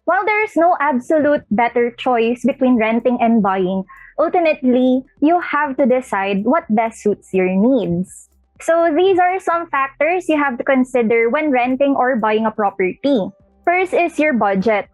While there is no absolute better choice between renting and buying, ultimately, you have to decide what best suits your needs. So these are some factors you have to consider when renting or buying a property. First is your budget.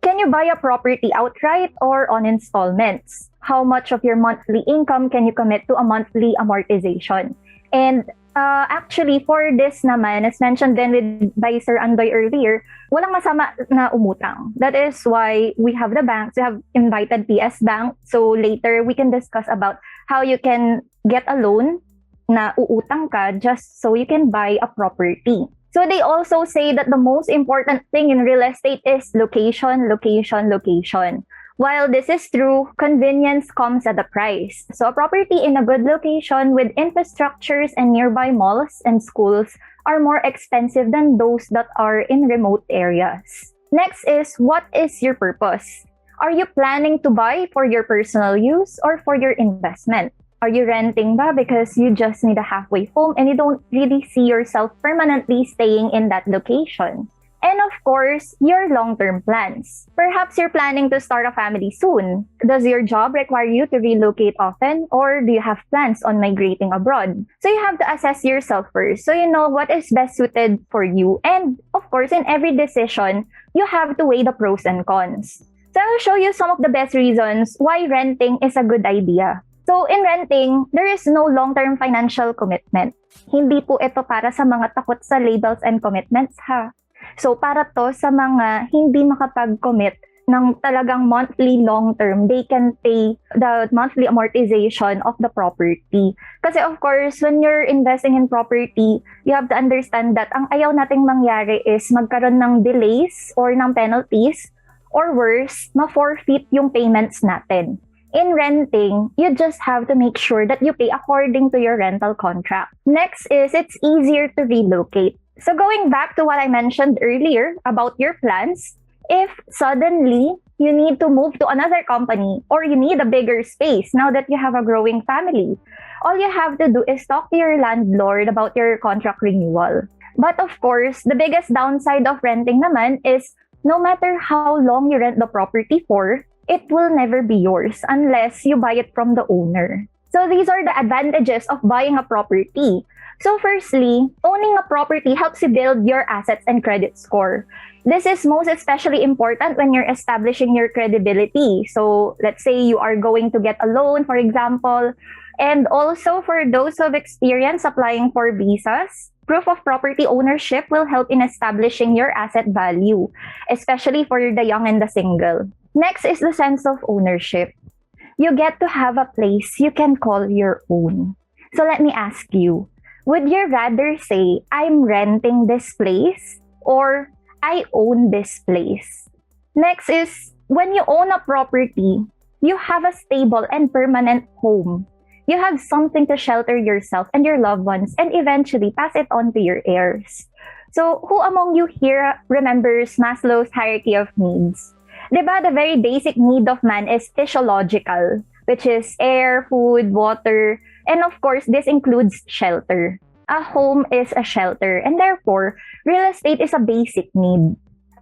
Can you buy a property outright or on installments? How much of your monthly income can you commit to a monthly amortization? And actually, for this naman, as mentioned then by Sir Andoy earlier, walang masama na umutang. That is why we have the banks. We have invited PSBank. So later, we can discuss about how you can get a loan na uutang ka just so you can buy a property. So they also say that the most important thing in real estate is location. While this is true, convenience comes at a price. So a property in a good location with infrastructures and nearby malls and schools are more expensive than those that are in remote areas. Next is, what is your purpose? Are you planning to buy for your personal use or for your investment? Are you renting ba because you just need a halfway home and you don't really see yourself permanently staying in that location? And of course, your long-term plans. Perhaps you're planning to start a family soon. Does your job require you to relocate often, or do you have plans on migrating abroad? So you have to assess yourself first so you know what is best suited for you. And of course, in every decision, you have to weigh the pros and cons. So I'll show you some of the best reasons why renting is a good idea. So in renting, there is no long-term financial commitment. Hindi po ito para sa mga takot sa labels and commitments ha. So para to sa mga hindi makapag-commit ng talagang monthly long-term, they can pay the monthly amortization of the property. Kasi of course, when you're investing in property, you have to understand that ang ayaw nating mangyari is magkaroon ng delays or ng penalties, or worse, ma-forfeit yung payments natin. In renting, you just have to make sure that you pay according to your rental contract. Next is it's easier to relocate. So going back to what I mentioned earlier about your plans, if suddenly you need to move to another company or you need a bigger space now that you have a growing family, all you have to do is talk to your landlord about your contract renewal. But of course, the biggest downside of renting naman is no matter how long you rent the property for, it will never be yours unless you buy it from the owner. So these are the advantages of buying a property. So firstly, owning a property helps you build your assets and credit score. This is most especially important when you're establishing your credibility. So let's say you are going to get a loan, for example, and also for those who have experience applying for visas, proof of property ownership will help in establishing your asset value, especially for the young and the single. Next is the sense of ownership. You get to have a place you can call your own. So let me ask you, would you rather say, I'm renting this place or I own this place? Next is, when you own a property, you have a stable and permanent home. You have something to shelter yourself and your loved ones and eventually pass it on to your heirs. So who among you here remembers Maslow's hierarchy of needs? Diba, the very basic need of man is physiological, which is air, food, water, and of course, this includes shelter. A home is a shelter, and therefore, real estate is a basic need.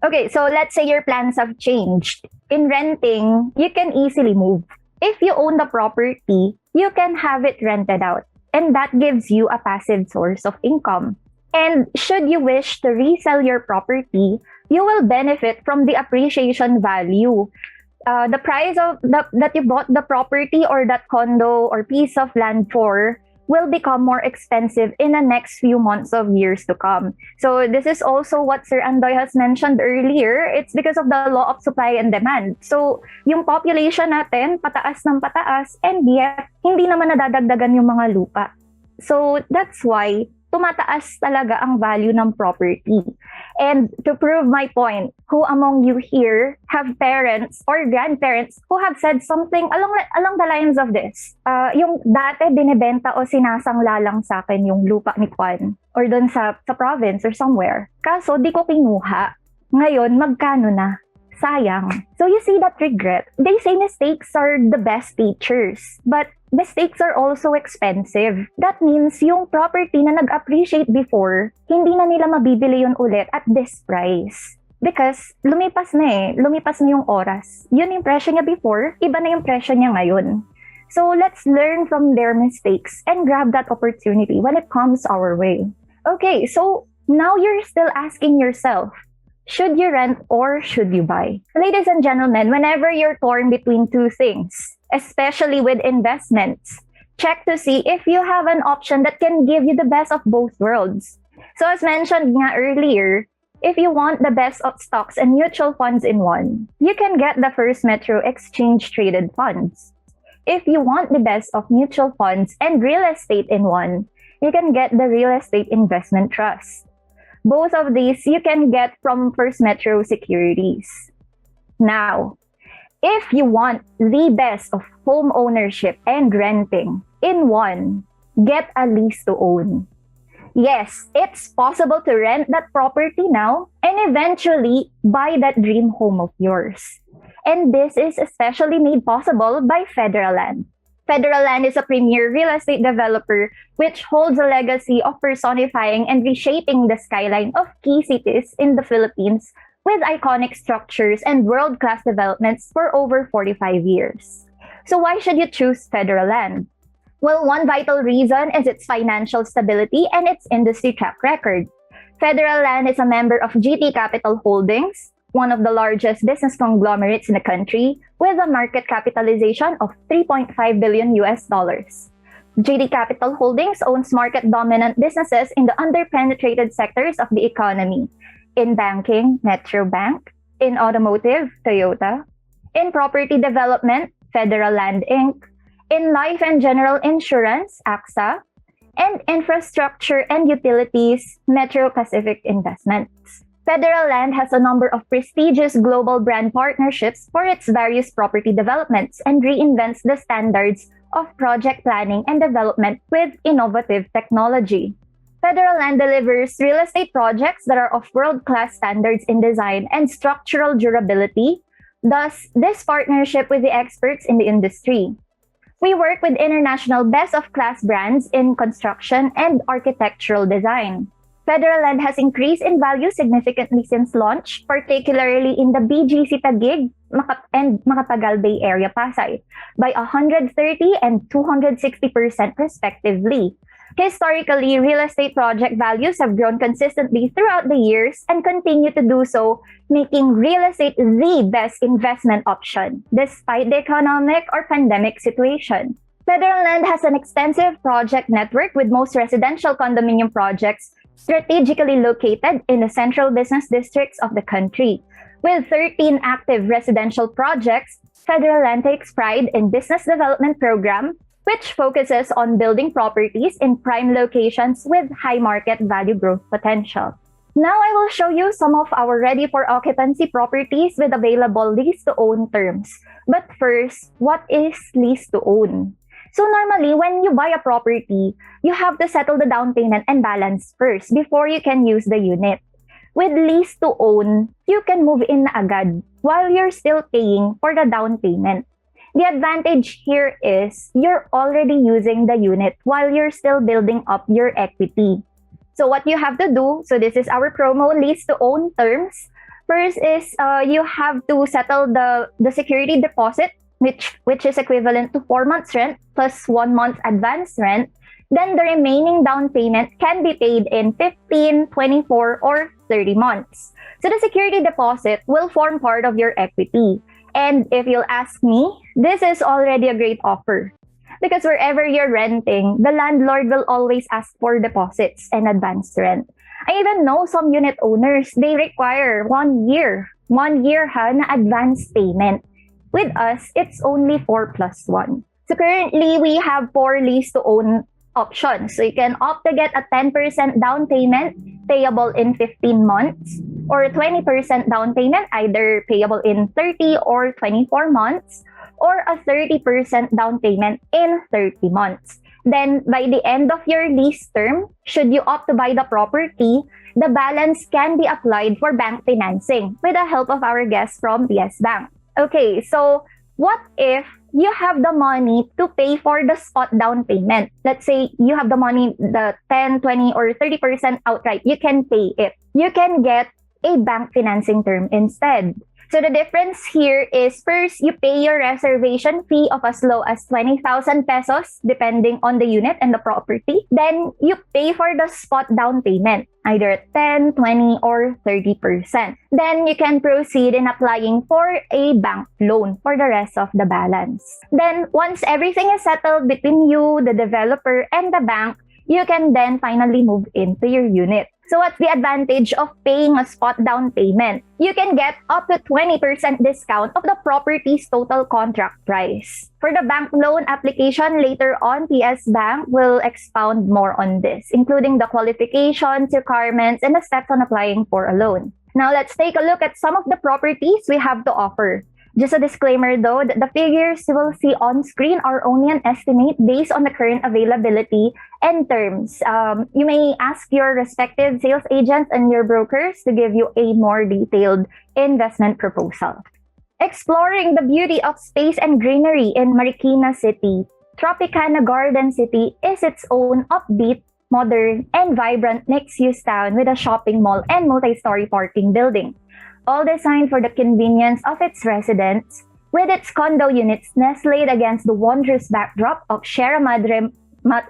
Okay, so let's say your plans have changed. In renting, you can easily move. If you own the property, you can have it rented out, and that gives you a passive source of income. And should you wish to resell your property, you will benefit from the appreciation value. The price of that you bought the property or that condo or piece of land for will become more expensive in the next few months of years to come. So this is also what Sir Andoy has mentioned earlier. It's because of the law of supply and demand. So yung population natin, pataas ng pataas, and yet, hindi naman nadadagdagan yung mga lupa. So that's why tumataas talaga ang value ng property. And to prove my point, who among you here have parents or grandparents who have said something along the lines of this? Yung dati binibenta o sinasangla lang sa akin yung lupa ni Juan or doon sa province or somewhere. Kaso di ko kinuha. Ngayon, magkano na? Sayang. So you see that regret. They say mistakes are the best teachers. But mistakes are also expensive. That means yung property na nag-appreciate before, hindi na nila mabibili yun ulit at this price. Because lumipas na yung oras. Yun yung presyo niya before, iba na yung presyo niya ngayon. So let's learn from their mistakes and grab that opportunity when it comes our way. Okay, so now you're still asking yourself, should you rent or should you buy? Ladies and gentlemen, whenever you're torn between two things, especially with investments, check to see if you have an option that can give you the best of both worlds. So as mentioned nga earlier, if you want the best of stocks and mutual funds in one, you can get the First Metro Exchange Traded Funds. If you want the best of mutual funds and real estate in one, you can get the Real Estate Investment Trust. Both of these you can get from First Metro Securities. Now, if you want the best of home ownership and renting in one, get a lease-to-own. Yes, it's possible to rent that property now and eventually buy that dream home of yours. And this is especially made possible by Federal Land. Federal Land is a premier real estate developer which holds a legacy of personifying and reshaping the skyline of key cities in the Philippines with iconic structures and world-class developments for over 45 years. So why should you choose Federal Land? Well, one vital reason is its financial stability and its industry track record. Federal Land is a member of GT Capital Holdings, one of the largest business conglomerates in the country with a market capitalization of $3.5 billion US. JD Capital Holdings owns market-dominant businesses in the underpenetrated sectors of the economy. In banking, Metro Bank. In automotive, Toyota. In property development, Federal Land Inc. In life and general insurance, AXA. And infrastructure and utilities, Metro Pacific Investments. Federal Land has a number of prestigious global brand partnerships for its various property developments and reinvents the standards of project planning and development with innovative technology. Federal Land delivers real estate projects that are of world-class standards in design and structural durability, thus this partnership with the experts in the industry. We work with international best-of-class brands in construction and architectural design. Federal Land has increased in value significantly since launch, particularly in the BGC Taguig and Matagal Bay Area, Pasay, by 130 and 260% respectively. Historically, real estate project values have grown consistently throughout the years and continue to do so, making real estate the best investment option, despite the economic or pandemic situation. Federal Land has an extensive project network with most residential condominium projects strategically located in the central business districts of the country. With 13 active residential projects, Federal Land takes pride in business development program, which focuses on building properties in prime locations with high market value growth potential. Now I will show you some of our ready-for-occupancy properties with available lease-to-own terms. But first, what is lease-to-own? So normally, when you buy a property, you have to settle the down payment and balance first before you can use the unit. With lease-to-own, you can move in na agad while you're still paying for the down payment. The advantage here is you're already using the unit while you're still building up your equity. So what you have to do, so this is our promo lease-to-own terms. First is you have to settle the security deposit, which is equivalent to 4 months rent plus 1 month advance rent. Then the remaining down payment can be paid in 15, 24, or 30 months. So the security deposit will form part of your equity. And if you'll ask me, this is already a great offer. Because wherever you're renting, the landlord will always ask for deposits and advance rent. I even know some unit owners, they require 1 year. 1 year na advance payment. With us, it's only 4 plus 1. So currently, we have 4 lease-to-own options. So you can opt to get a 10% down payment payable in 15 months or 20% down payment either payable in 30 or 24 months or a 30% down payment in 30 months. Then by the end of your lease term, should you opt to buy the property, the balance can be applied for bank financing with the help of our guests from PSBank. Okay, so what if you have the money to pay for the spot down payment? Let's say you have the money, the 10, 20, or 30% outright. You can pay it. You can get a bank financing term instead. So the difference here is first, you pay your reservation fee of as low as 20,000 pesos depending on the unit and the property. Then you pay for the spot down payment, either 10, 20, or 30%. Then you can proceed in applying for a bank loan for the rest of the balance. Then once everything is settled between you, the developer, and the bank, you can then finally move into your unit. So what's the advantage of paying a spot down payment? You can get up to 20% discount of the property's total contract price. For the bank loan application later on, PSBank will expound more on this, including the qualifications, requirements, and the steps on applying for a loan. Now let's take a look at some of the properties we have to offer. Just a disclaimer though, that the figures you will see on screen are only an estimate based on the current availability and terms. You may ask your respective sales agents and your brokers to give you a more detailed investment proposal. Exploring the beauty of space and greenery in Marikina City, Tropicana Garden City is its own upbeat, modern, and vibrant mixed-use town with a shopping mall and multi-story parking building. All designed for the convenience of its residents, with its condo units nestled against the wondrous backdrop of Sierra Madre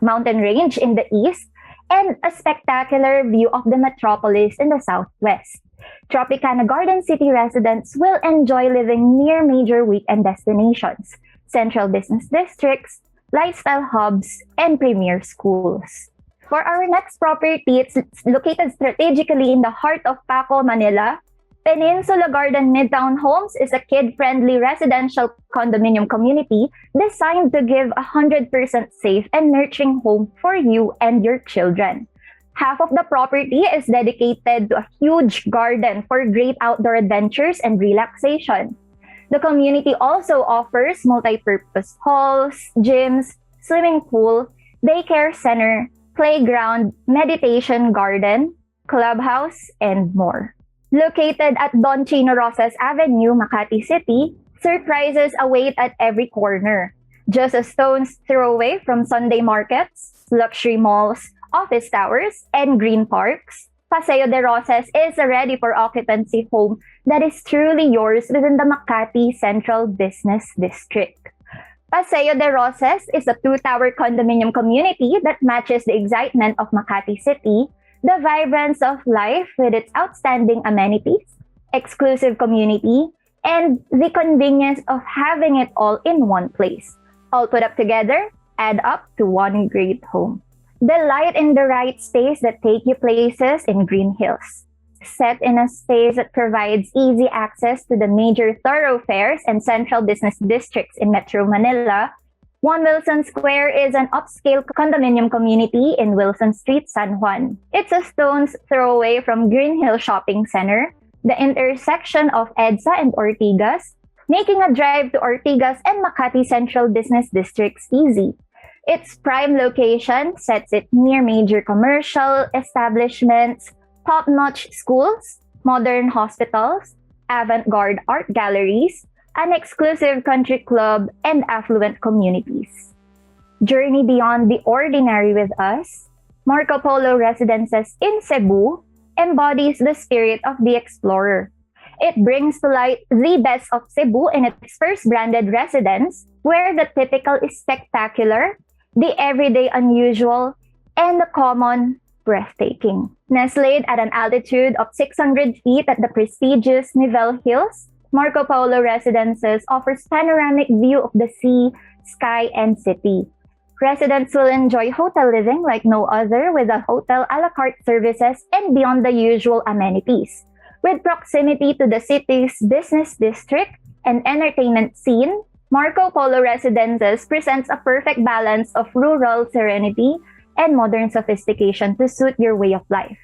mountain range in the east and a spectacular view of the metropolis in the southwest. Tropicana Garden City residents will enjoy living near major weekend destinations, central business districts, lifestyle hubs, and premier schools. For our next property, it's located strategically in the heart of Paco, Manila. Peninsula Garden Midtown Homes is a kid-friendly residential condominium community designed to give a 100% safe and nurturing home for you and your children. Half of the property is dedicated to a huge garden for great outdoor adventures and relaxation. The community also offers multi-purpose halls, gyms, swimming pool, daycare center, playground, meditation garden, clubhouse, and more. Located at Don Chino Rosas Avenue, Makati City, surprises await at every corner. Just a stone's throw away from Sunday markets, luxury malls, office towers, and green parks, Paseo de Rosas is a ready for occupancy home that is truly yours within the Makati Central Business District. Paseo de Rosas is a two-tower condominium community that matches the excitement of Makati City, the vibrance of life with its outstanding amenities, exclusive community, and the convenience of having it all in one place. All put up together, add up to one great home. Delight in the right space that take you places in Green Hills. Set in a space that provides easy access to the major thoroughfares and central business districts in Metro Manila, One Wilson Square is an upscale condominium community in Wilson Street, San Juan. It's a stone's throw away from Green Hill Shopping Center, the intersection of EDSA and Ortigas, making a drive to Ortigas and Makati Central Business Districts easy. Its prime location sets it near major commercial establishments, top-notch schools, modern hospitals, avant-garde art galleries, an exclusive country club, and affluent communities. Journey beyond the ordinary with us, Marco Polo Residences in Cebu embodies the spirit of the explorer. It brings to light the best of Cebu in its first branded residence, where the typical is spectacular, the everyday unusual, and the common breathtaking. Nestled at an altitude of 600 feet at the prestigious Nivelle Hills, Marco Polo Residences offers panoramic view of the sea, sky, and city. Residents will enjoy hotel living like no other with a hotel a la carte services and beyond the usual amenities. With proximity to the city's business district and entertainment scene, Marco Polo Residences presents a perfect balance of rural serenity and modern sophistication to suit your way of life.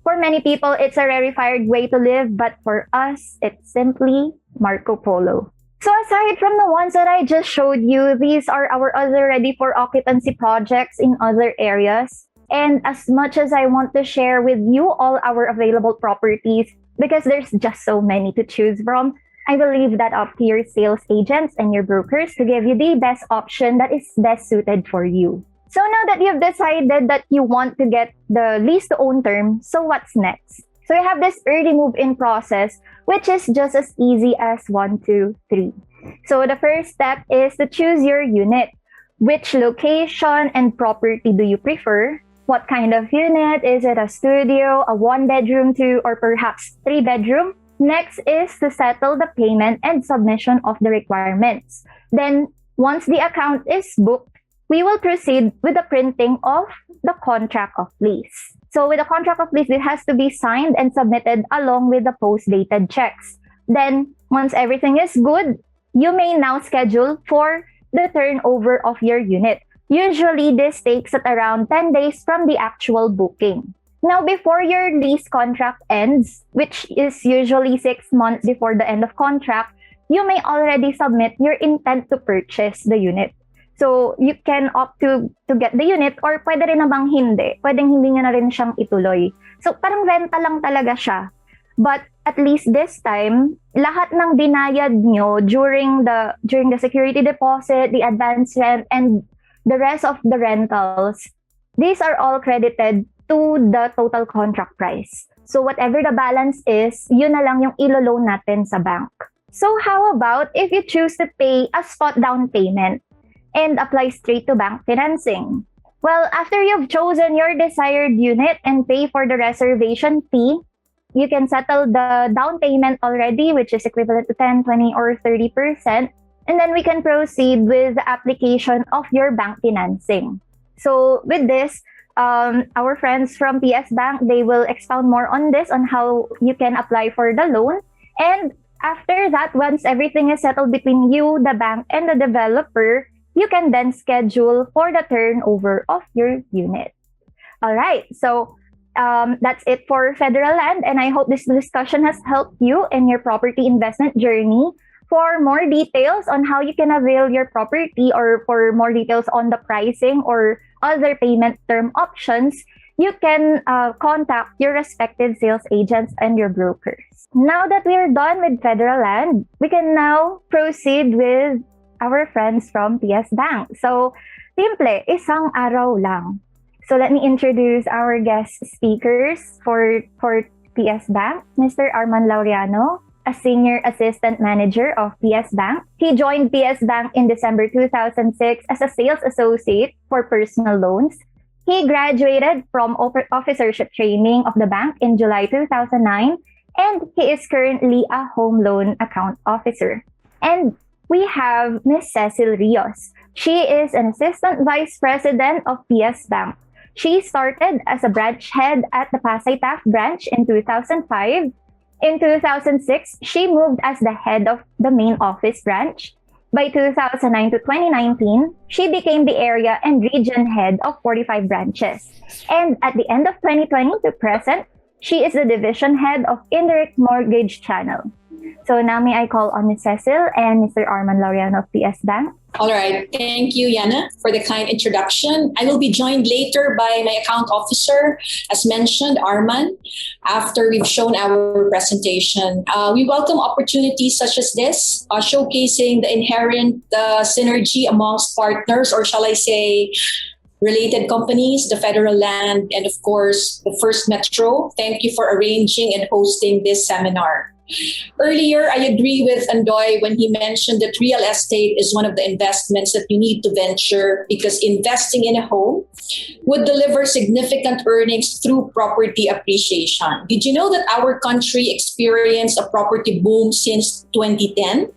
For many people, it's a rarefied way to live, but for us, it's simply Marco Polo. So aside from the ones that I just showed you, these are our other ready for occupancy projects in other areas. And as much as I want to share with you all our available properties, because there's just so many to choose from, I will leave that up to your sales agents and your brokers to give you the best option that is best suited for you. So now that you've decided that you want to get the lease-to-own term, so what's next? So you have this early move-in process, which is just as easy as 1, 2, 3. So the first step is to choose your unit. Which location and property do you prefer? What kind of unit? Is it a studio, a 1-bedroom, 2, or perhaps 3-bedroom? Next is to settle the payment and submission of the requirements. Then, once the account is booked, we will proceed with the printing of the contract of lease. So with the contract of lease, it has to be signed and submitted along with the post-dated checks. Then, once everything is good, you may now schedule for the turnover of your unit. Usually, this takes at around 10 days from the actual booking. Now, before your lease contract ends, which is usually 6 months before the end of contract, you may already submit your intent to purchase the unit. So, you can opt to get the unit or pwede rin namang hindi. Pwedeng hindi nyo na rin siyang ituloy. So, parang renta lang talaga siya. But at least this time, lahat ng binayad nyo during the security deposit, the advance rent, and the rest of the rentals, these are all credited to the total contract price. So, whatever the balance is, yun na lang yung ilo-loan natin sa bank. So, how about if you choose to pay a spot down payment and apply straight to bank financing? Well, after you've chosen your desired unit and pay for the reservation fee, you can settle the down payment already, which is equivalent to 10, 20, or 30%. And then we can proceed with the application of your bank financing. So with this, our friends from PSBank, they will expound more on this, on how you can apply for the loan. And after that, once everything is settled between you, the bank, and the developer, you can then schedule for the turnover of your unit. All right, so that's it for Federal Land, and I hope this discussion has helped you in your property investment journey. For more details on how you can avail your property, or for more details on the pricing or other payment term options, you can contact your respective sales agents and your brokers. Now that we're done with Federal Land, we can now proceed with our friends from PSBank. So, simple, isang araw lang. So let me introduce our guest speakers for PSBank, Mr. Arman Laureano, a Senior Assistant Manager of PSBank. He joined PSBank in December 2006 as a Sales Associate for personal loans. He graduated from officership training of the bank in July 2009, and he is currently a home loan account officer. And we have Ms. Cecille Rios. She is an Assistant Vice President of PSBank. She started as a branch head at the Pasay Taft branch in 2005. In 2006, she moved as the head of the main office branch. By 2009 to 2019, she became the area and region head of 45 branches. And at the end of 2020 to present, she is the division head of indirect mortgage channel. So now may I call on Ms. Cecille and Mr. Arman Laureano of PSBank. All right. Thank you, Ianna, for the kind introduction. I will be joined later by my account officer, as mentioned, Arman, after we've shown our presentation. We welcome opportunities such as this, showcasing the inherent synergy amongst partners, or shall I say, related companies, the Federal Land, and of course, the First Metro. Thank you for arranging and hosting this seminar. Earlier, I agree with Andoy when he mentioned that real estate is one of the investments that you need to venture, because investing in a home would deliver significant earnings through property appreciation. Did you know that our country experienced a property boom since 2010?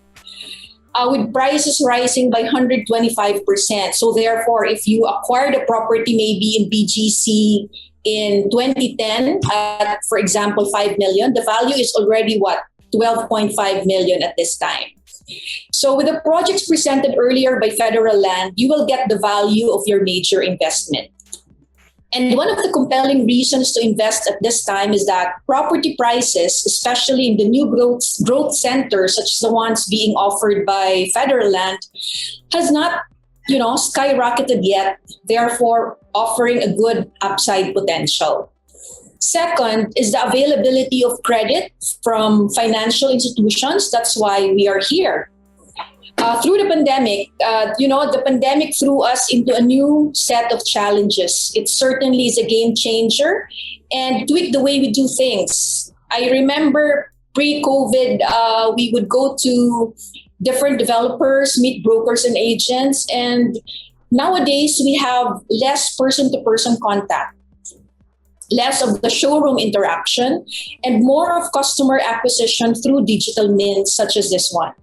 With prices rising by 125%. So therefore, if you acquired a property maybe in BGC in 2010 at, for example, 5 million, the value is already 12.5 million at this time. So with the projects presented earlier by Federal Land, you will get the value of your major investment. And one of the compelling reasons to invest at this time is that property prices, especially in the new growth centers, such as the ones being offered by Federal Land, has not skyrocketed yet, therefore offering a good upside potential. Second is the availability of credit from financial institutions. That's why we are here. Through the pandemic, the pandemic threw us into a new set of challenges. It certainly is a game changer and tweaked the way we do things. I remember pre-COVID, we would go to different developers, meet brokers and agents, and nowadays we have less person-to-person contact, less of the showroom interaction, and more of customer acquisition through digital means such as this one.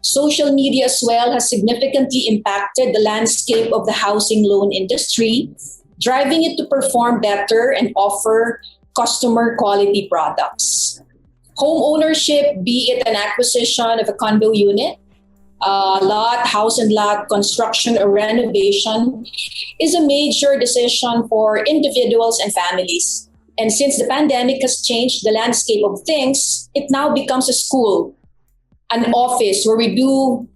Social media as well has significantly impacted the landscape of the housing loan industry, driving it to perform better and offer customer quality products. Home ownership, be it an acquisition of a condo unit, house and lot, construction or renovation, is a major decision for individuals and families. And since the pandemic has changed the landscape of things, it now becomes a school, an office where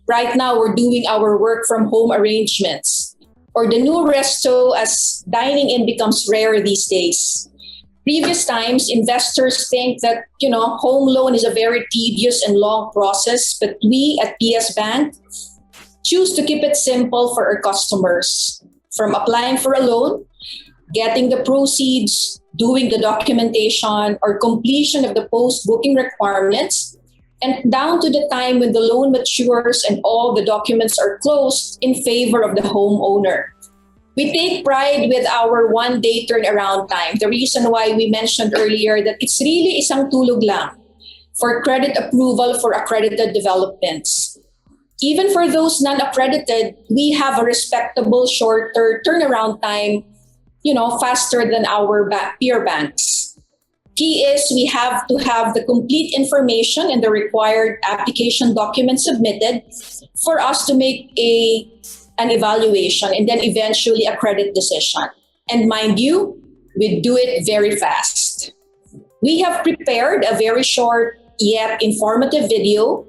right now we're doing our work from home arrangements, or the new resto as dining in becomes rare these days. Previous times, investors think that, home loan is a very tedious and long process, but we at PSBank choose to keep it simple for our customers. From applying for a loan, getting the proceeds, doing the documentation, or completion of the post-booking requirements, and down to the time when the loan matures and all the documents are closed in favor of the homeowner. We take pride with our one-day turnaround time. The reason why we mentioned earlier that it's really isang tulog lang for credit approval for accredited developments. Even for those non-accredited, we have a respectable shorter turnaround time, faster than our peer banks. Key is we have to have the complete information and the required application documents submitted for us to make an evaluation and then eventually a credit decision. And mind you, we do it very fast. We have prepared a very short yet informative video,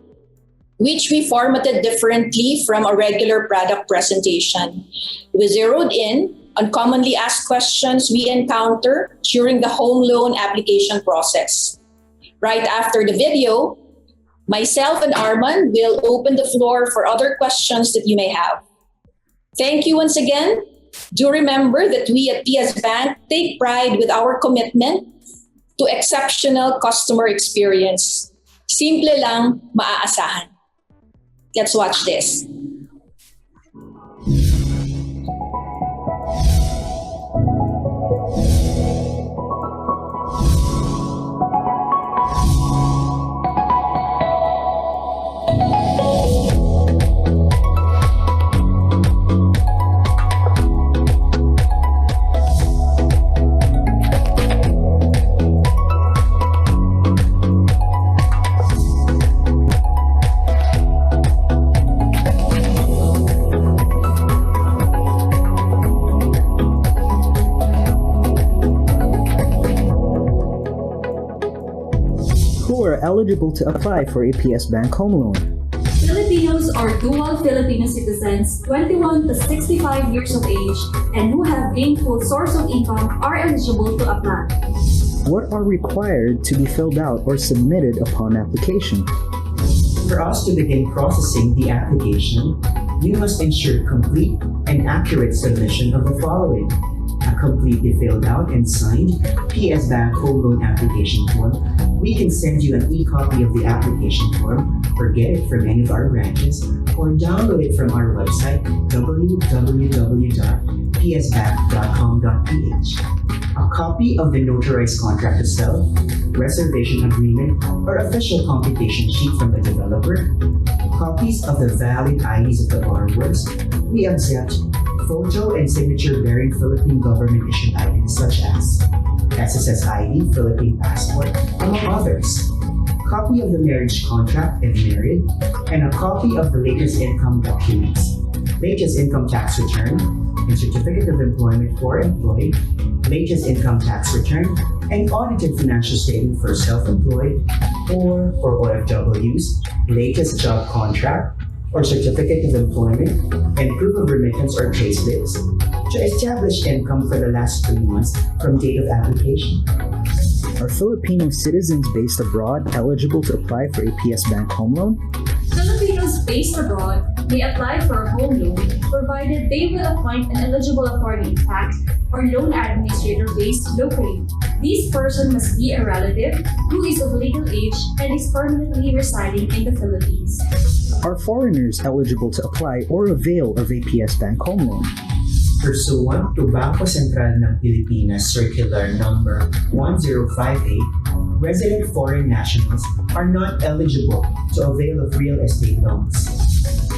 which we formatted differently from a regular product presentation. We zeroed in on commonly asked questions we encounter during the home loan application process. Right after the video, myself and Arman will open the floor for other questions that you may have. Thank you once again. Do remember that we at PSBank take pride with our commitment to exceptional customer experience. Simple lang, maaasahan. Let's watch this. Eligible to apply for a PSBank home loan. Filipinos or dual Filipino citizens 21 to 65 years of age and who have gainful source of income are eligible to apply. What are required to be filled out or submitted upon application? For us to begin processing the application, you must ensure complete and accurate submission of the following: a completely filled out and signed PSBank home loan application form. We can send you an e-copy of the application form or get it from any of our branches or download it from our website www.psbank.com.ph. A copy of the notarized contract to sell, reservation agreement, or official computation sheet from the developer, copies of the valid IDs of the borrowers. We accept photo and signature bearing Philippine government issued items such as SSS ID, Philippine passport, among others. Copy of the marriage contract if married, and a copy of the latest income documents, latest income tax return, and certificate of employment for employed, latest income tax return, and audited financial statement for self-employed or for OFWs, latest job contract or certificate of employment, and proof of remittance or payslips to establish income for the last 3 months from date of application. Are Filipino citizens based abroad eligible to apply for a PSBank home loan? Filipinos based abroad may apply for a home loan provided they will appoint an eligible authority in fact or loan administrator based locally. This person must be a relative who is of legal age and is permanently residing in the Philippines. Are foreigners eligible to apply or avail of a PSBank home loan? Pursuant to Bangko Sentral ng Pilipinas Circular Number 1058, resident foreign nationals are not eligible to avail of real estate loans.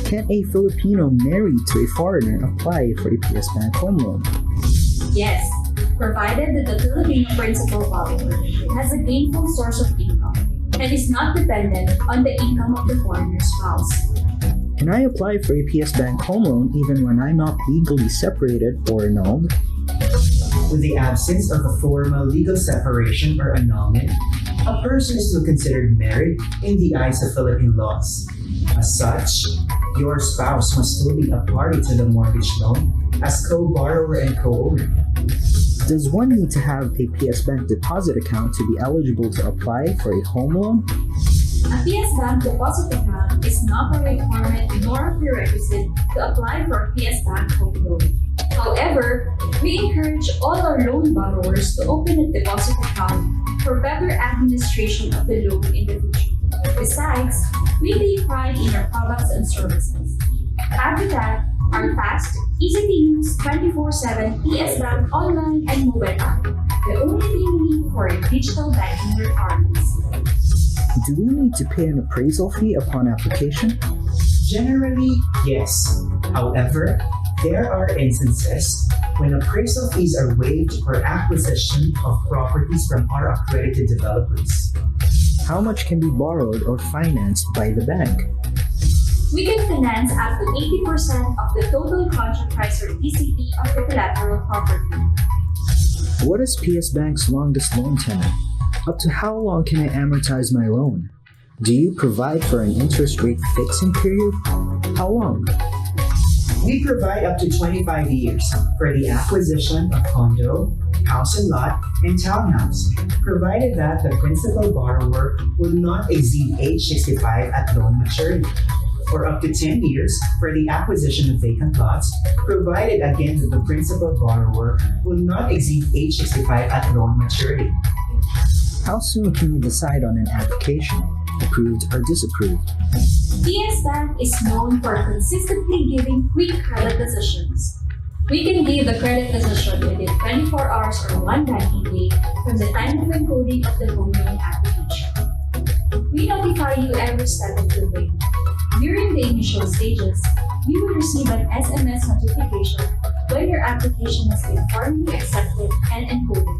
Can a Filipino married to a foreigner apply for a PSBank home loan? Yes, provided that the Filipino principal borrower has a gainful source of income and is not dependent on the income of the foreigner spouse. Can I apply for a PSBank home loan even when I'm not legally separated or annulled? With the absence of a formal legal separation or annulment, a person is still considered married in the eyes of Philippine laws. As such, your spouse must still be a party to the mortgage loan as co-borrower and co-owner. Does one need to have a PSBank deposit account to be eligible to apply for a home loan? A PSBank deposit account is not a requirement nor a prerequisite to apply for a PSBank home loan. However, we encourage all our loan borrowers to open a deposit account for better administration of the loan in the future. Besides, we take pride in our products and services. Add to that, Our fast, easy-to-use 24/7 PSBank online and mobile app. The only thing we need for digital banking requirements. Do we need to pay an appraisal fee upon application? Generally, yes. However, there are instances when appraisal fees are waived for acquisition of properties from our accredited developers. How much can be borrowed or financed by the bank? We can finance up to 80% of the total contract price or TCP of the collateral property. What is PSBank's longest loan tenor? Up to how long can I amortize my loan? Do you provide for an interest rate fixing period? How long? We provide up to 25 years for the acquisition of condo, house and lot, and townhouse, provided that the principal borrower will not exceed age 65 at loan maturity. Or up to 10 years for the acquisition of vacant lots, provided again that the principal borrower will not exceed age 65 at loan maturity. How soon can you decide on an application, approved or disapproved? PSBank is known for consistently giving quick credit decisions. We can give the credit decision within 24 hours or one banking day from the time of encoding of the home loan application. We notify you every step of the way. During the initial stages, you will receive an SMS notification when your application has been formally accepted and encoded,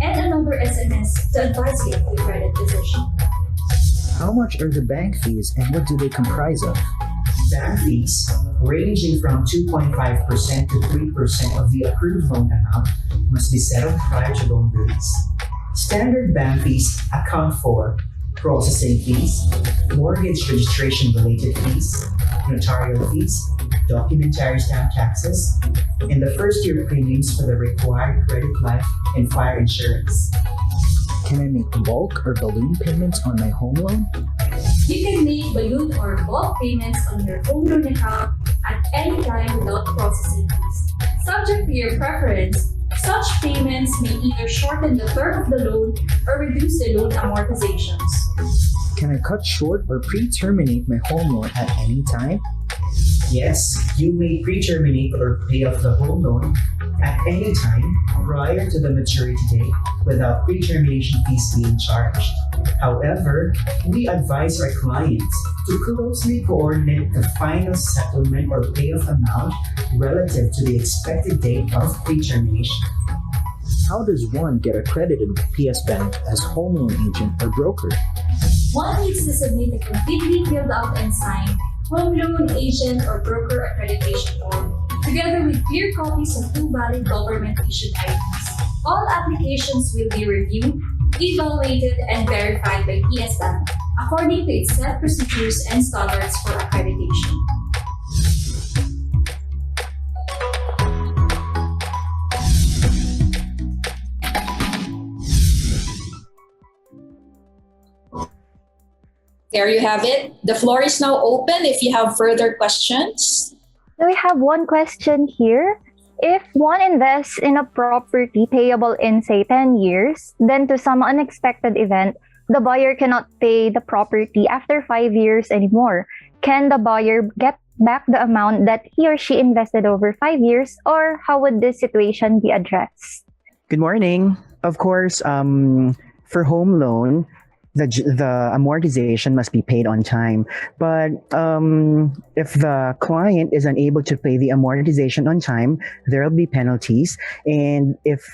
and another SMS to advise you of the credit decision. How much are the bank fees and what do they comprise of? Bank fees, ranging from 2.5% to 3% of the approved loan amount, must be settled prior to loan release. Standard bank fees account for processing fees, mortgage registration related fees, notarial fees, documentary stamp taxes, and the first year premiums for the required credit life and fire insurance. Can I make bulk or balloon payments on my home loan? You can make balloon or bulk payments on your home loan account at any time without processing fees. Subject to your preference, such payments may either shorten the term of the loan or reduce the loan amortizations. Can I cut short or pre-terminate my home loan at any time? Yes, you may pre-terminate or pay off the home loan at any time prior to the maturity date without pre-termination fees being charged. However, we advise our clients to closely coordinate the final settlement or payoff amount relative to the expected date of pre-termination. How does one get accredited with PSBank as home loan agent or broker? One needs to submit a completely filled out and signed home loan agent or broker accreditation form, together with clear copies of two valid government-issued IDs. All applications will be reviewed, evaluated, and verified by PSBank according to its set procedures and standards for accreditation. There you have it. The floor is now open if you have further questions. So we have one question here. If one invests in a property payable in, say, 10 years, then to some unexpected event, the buyer cannot pay the property after 5 years anymore, can the buyer get back the amount that he or she invested over 5 years, or how would this situation be addressed? Good morning. Of course, for home loan, the amortization must be paid on time. But if the client is unable to pay the amortization on time, there will be penalties. And if,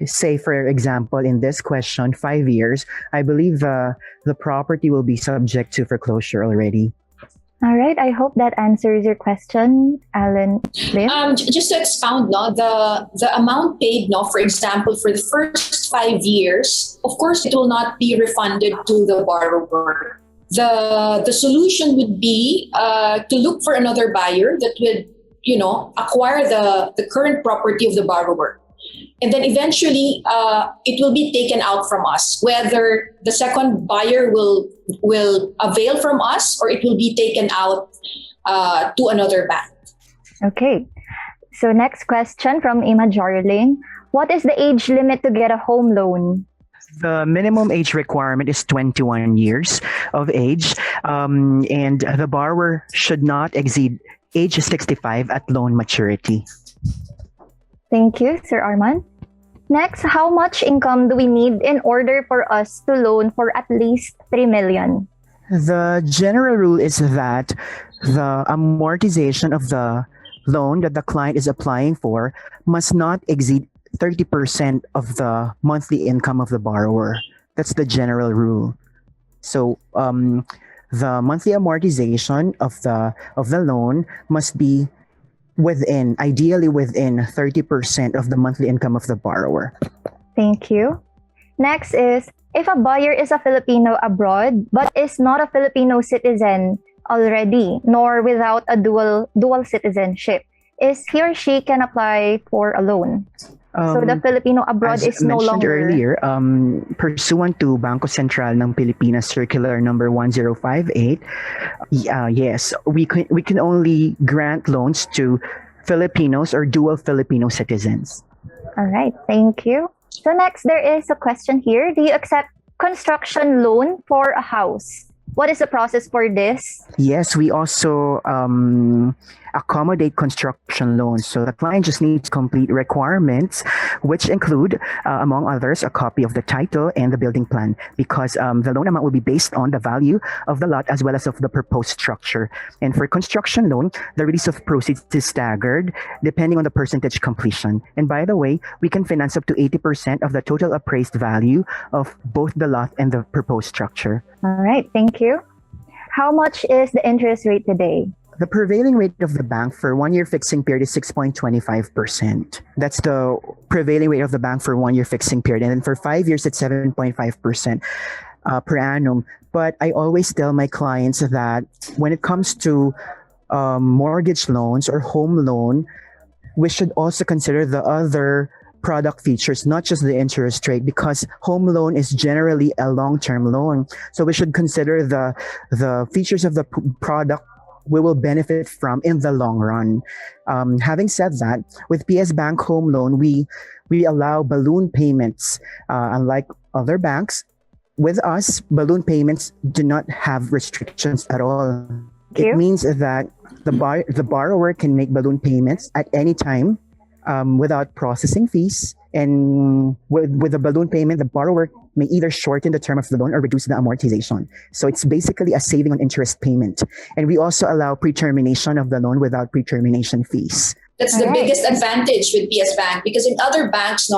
say, for example, in this question, 5 years, I believe the property will be subject to foreclosure already. All right. I hope that answers your question, Alan. Lim? Just to expound, no, the amount paid, no, for example, for the first 5 years, of course, it will not be refunded to the borrower. The solution would be to look for another buyer that would, acquire the current property of the borrower. And then eventually, it will be taken out from us, whether the second buyer will avail from us or it will be taken out to another bank. Okay. So next question from Ima Jarling. What is the age limit to get a home loan? The minimum age requirement is 21 years of age, and the borrower should not exceed age 65 at loan maturity. Thank you, Sir Arman. Next, how much income do we need in order for us to loan for at least 3 million? The general rule is that the amortization of the loan that the client is applying for must not exceed 30% of the monthly income of the borrower. That's the general rule. So the monthly amortization of the loan must be ideally within 30% of the monthly income of the borrower. Thank you. Next is, if a buyer is a Filipino abroad but is not a Filipino citizen already, nor without a dual citizenship, is he or she can apply for a loan? So the Filipino abroad As is no mentioned longer... earlier, pursuant to Bangko Sentral ng Pilipinas Circular Number 1058, yes, we can only grant loans to Filipinos or dual Filipino citizens. All right, thank you. So next, there is a question here. Do you accept construction loan for a house? What is the process for this? Yes, we also accommodate construction loans. So the client just needs complete requirements, which include, among others, a copy of the title and the building plan, because the loan amount will be based on the value of the lot as well as of the proposed structure. And for construction loan, the release of proceeds is staggered depending on the percentage completion. And by the way, we can finance up to 80% of the total appraised value of both the lot and the proposed structure. All right, thank you. How much is the interest rate today? The prevailing rate of the bank for 1 year fixing period is 6.25%. That's the prevailing rate of the bank for 1 year fixing period. And then for 5 years, it's 7.5% per annum. But I always tell my clients that when it comes to mortgage loans or home loan, we should also consider the other product features, not just the interest rate, because home loan is generally a long-term loan. So we should consider the features of the product we will benefit from in the long run. Having said that, with PSBank Home Loan, we allow balloon payments. Unlike other banks, with us, balloon payments do not have restrictions at all. It means that the borrower can make balloon payments at any time without processing fees. And with a balloon payment, the borrower may either shorten the term of the loan or reduce the amortization. So it's basically a saving on interest payment. And we also allow pre-termination of the loan without pre-termination fees. That's the biggest advantage with PS Bank, because in other banks,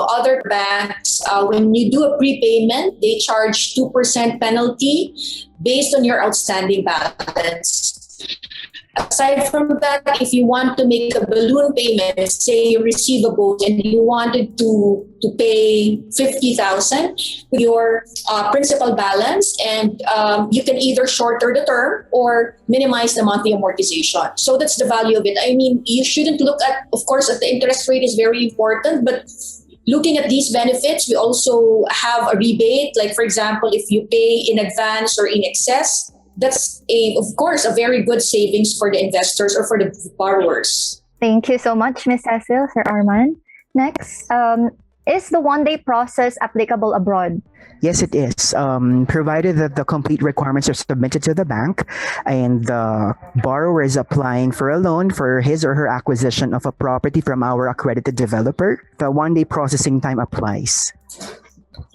when you do a prepayment, they charge 2% penalty based on your outstanding balance. Aside from that, if you want to make a balloon payment, say you receive a boat and you wanted to pay 50,000 with your principal balance, and you can either shorter the term or minimize the monthly amortization. So that's the value of it. I mean, you shouldn't look at, of course, the interest rate is very important, but looking at these benefits, we also have a rebate. Like, for example, if you pay in advance or in excess, that's of course a very good savings for the investors or for the borrowers. Thank you so much, Ms. Cecille, Sir Arman. Next, is the one-day process applicable abroad? Yes, it is, provided that the complete requirements are submitted to the bank and the borrower is applying for a loan for his or her acquisition of a property from our accredited developer. The one-day processing time applies.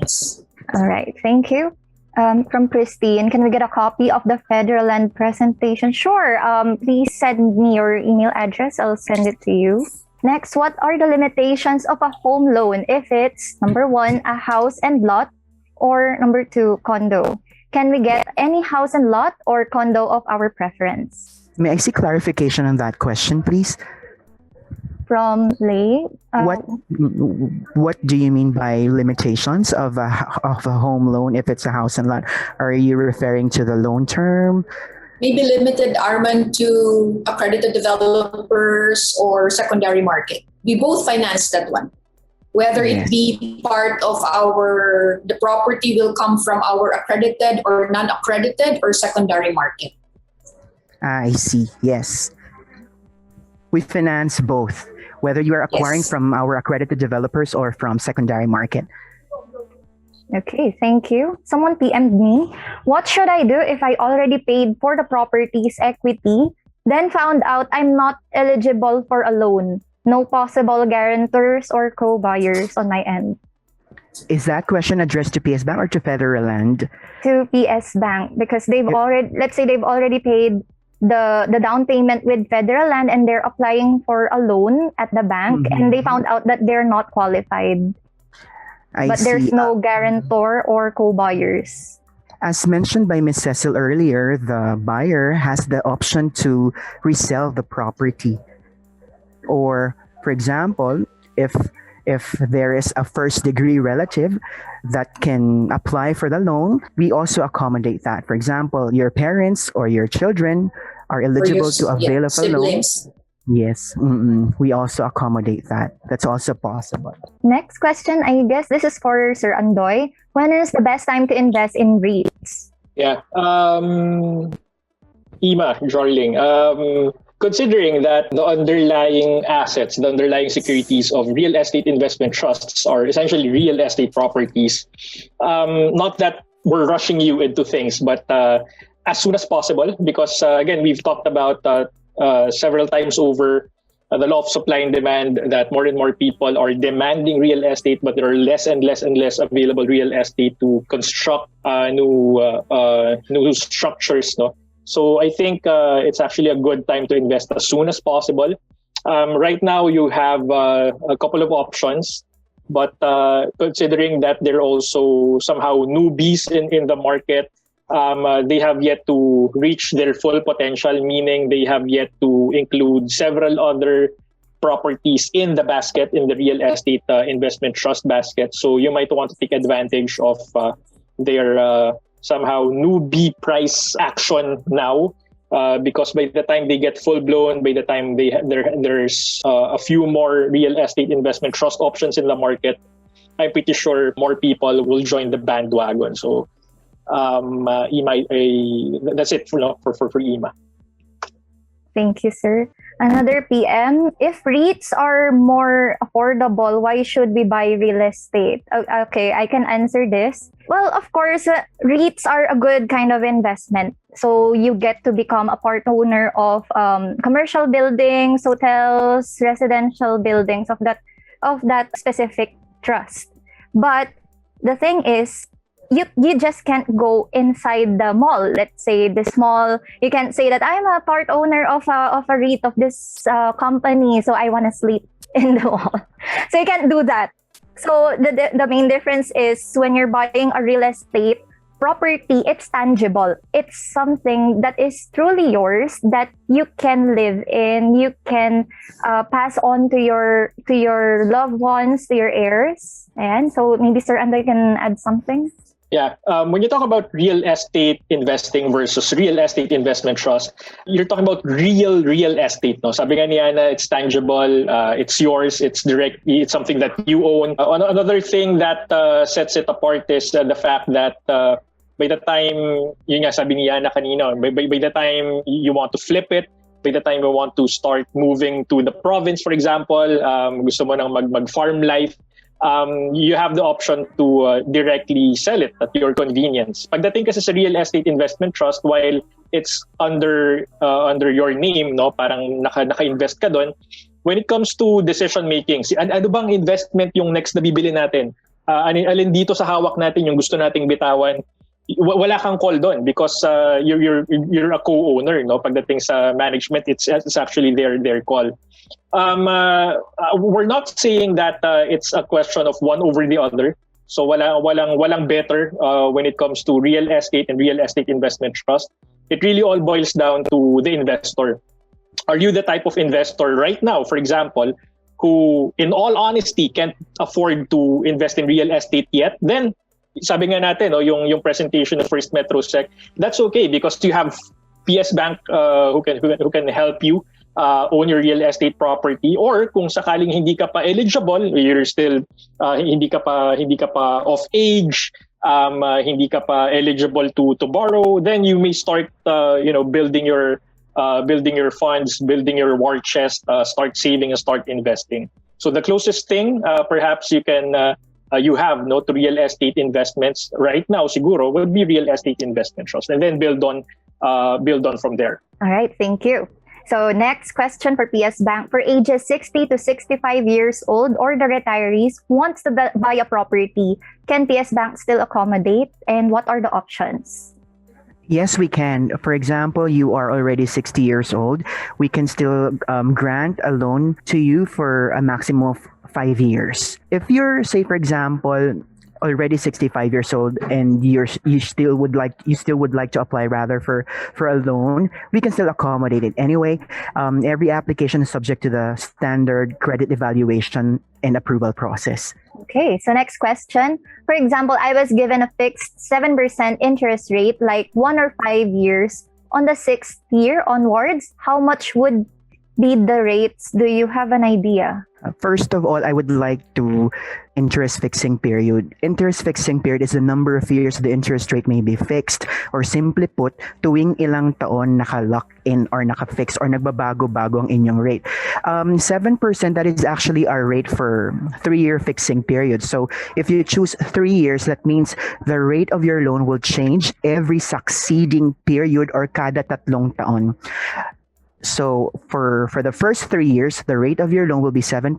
Yes. All right, thank you. From Christine, can we get a copy of the Federal Land presentation? Sure. Please send me your email address. I'll send it to you. Next, what are the limitations of a home loan if it's, number 1, a house and lot, or number 2, condo? Can we get any house and lot or condo of our preference? May I see clarification on that question, please? From Lay. What do you mean by limitations of a home loan if it's a house and lot? Are you referring to the loan term? Maybe limited, Arman, to accredited developers or secondary market. We both finance that one. Whether it be part of the property will come from our accredited or non-accredited or secondary market. I see, yes. We finance both, whether you are acquiring from our accredited developers or from secondary market. Okay, thank you. Someone PM'd me. What should I do if I already paid for the property's equity then found out I'm not eligible for a loan. No possible guarantors or co-buyers on my end. Is that question addressed to PSBank or to Federal Land? To PSBank because they've already paid the down payment with Federal Land and they're applying for a loan at the bank and they found out that they're not qualified. I see. There's no guarantor or co-buyers. As mentioned by Ms. Cecille earlier, the buyer has the option to resell the property. Or, for example, if there is a first-degree relative that can apply for the loan, we also accommodate that. For example, your parents or your children are eligible to avail of a loan. Yes, we also accommodate that. That's also possible. Next question, I guess this is for Sir Andoy. When is the best time to invest in REITs? Yeah. Ima, Jorling, considering that the underlying assets, the underlying securities of real estate investment trusts are essentially real estate properties, not that we're rushing you into things, but as soon as possible, because again, we've talked about several times over the law of supply and demand, that more and more people are demanding real estate, but there are less and less and less available real estate to construct new structures. No? So I think it's actually a good time to invest as soon as possible. Right now, you have a couple of options, but considering that they're also somehow newbies in the market, they have yet to reach their full potential, meaning they have yet to include several other properties in the basket, in the real estate investment trust basket. So you might want to take advantage of their somehow newbie price action now, because by the time they get full blown, by the time there's a few more real estate investment trust options in the market, I'm pretty sure more people will join the bandwagon. So that's it for Ima. Thank you, sir. Another PM, if REITs are more affordable, why should we buy real estate? Okay, I can answer this. Well, of course, REITs are a good kind of investment. So you get to become a part owner of commercial buildings, hotels, residential buildings of that specific trust. But the thing is, you just can't go inside the mall. Let's say this mall, you can't say that I'm a part owner of a REIT of this company, so I want to sleep in the mall. So you can't do that. So the main difference is when you're buying a real estate property, it's tangible. It's something that is truly yours that you can live in. You can pass on to your loved ones, to your heirs. And so maybe Sir Andoy can add something. Yeah. When you talk about real estate investing versus real estate investment trust, you're talking about real estate. No? Sabi nga ni Ianna, it's tangible, it's yours, it's direct, it's something that you own. Another thing that sets it apart is the fact that by the time, yun nga sabi ni Ianna kanina, by the time you want to flip it, by the time you want to start moving to the province, for example, gusto mo nang mag-farm life, you have the option to directly sell it at your convenience. Pagdating kasi sa real estate investment trust, while it's under your name, no, parang naka-invest ka doon, when it comes to decision making, ano bang investment yung next na bibili natin? Alin dito sa hawak natin yung gusto nating bitawan? Wala kang call doon because you're a co-owner, no? Pagdating sa management, it's actually their call. We're not saying that it's a question of one over the other. So walang better when it comes to real estate and real estate investment trust. It really all boils down to the investor. Are you the type of investor right now, for example, who in all honesty can't afford to invest in real estate yet? Then sabi nga natin, yung presentation of FirstMetroSec, that's okay because you have PSBank who can help you own your real estate property, or kung sakaling hindi ka pa eligible, you're still hindi ka pa of age, hindi ka pa eligible to borrow, then you may start building your funds, building your war chest, start saving and start investing. So the closest thing perhaps you can you have to real estate investments right now siguro would be real estate investment trust, and then build on from there. All right, thank you. So next question for PS Bank. For ages 60 to 65 years old or the retirees wants to buy a property, can PS Bank still accommodate? And what are the options? Yes, we can. For example, you are already 60 years old. We can still grant a loan to you for a maximum of 5 years. If you're, say, for example, already 65 years old and you still would like to apply rather for a loan, we can still accommodate it. Anyway, every application is subject to the standard credit evaluation and approval process. Okay, so next question. For example, I was given a fixed 7% interest rate, like 1 or 5 years. On the 6th year onwards, how much would be the rates? Do you have an idea? First of all, I would like to interest fixing period. Interest fixing period is the number of years the interest rate may be fixed, or simply put, tuwing ilang taon naka-lock in or naka-fix or nagbabago-bago ang inyong rate. 7%, that is actually our rate for 3-year fixing period. So if you choose 3 years, that means the rate of your loan will change every succeeding period or kada tatlong taon. So for the first 3 years, the rate of your loan will be 7%.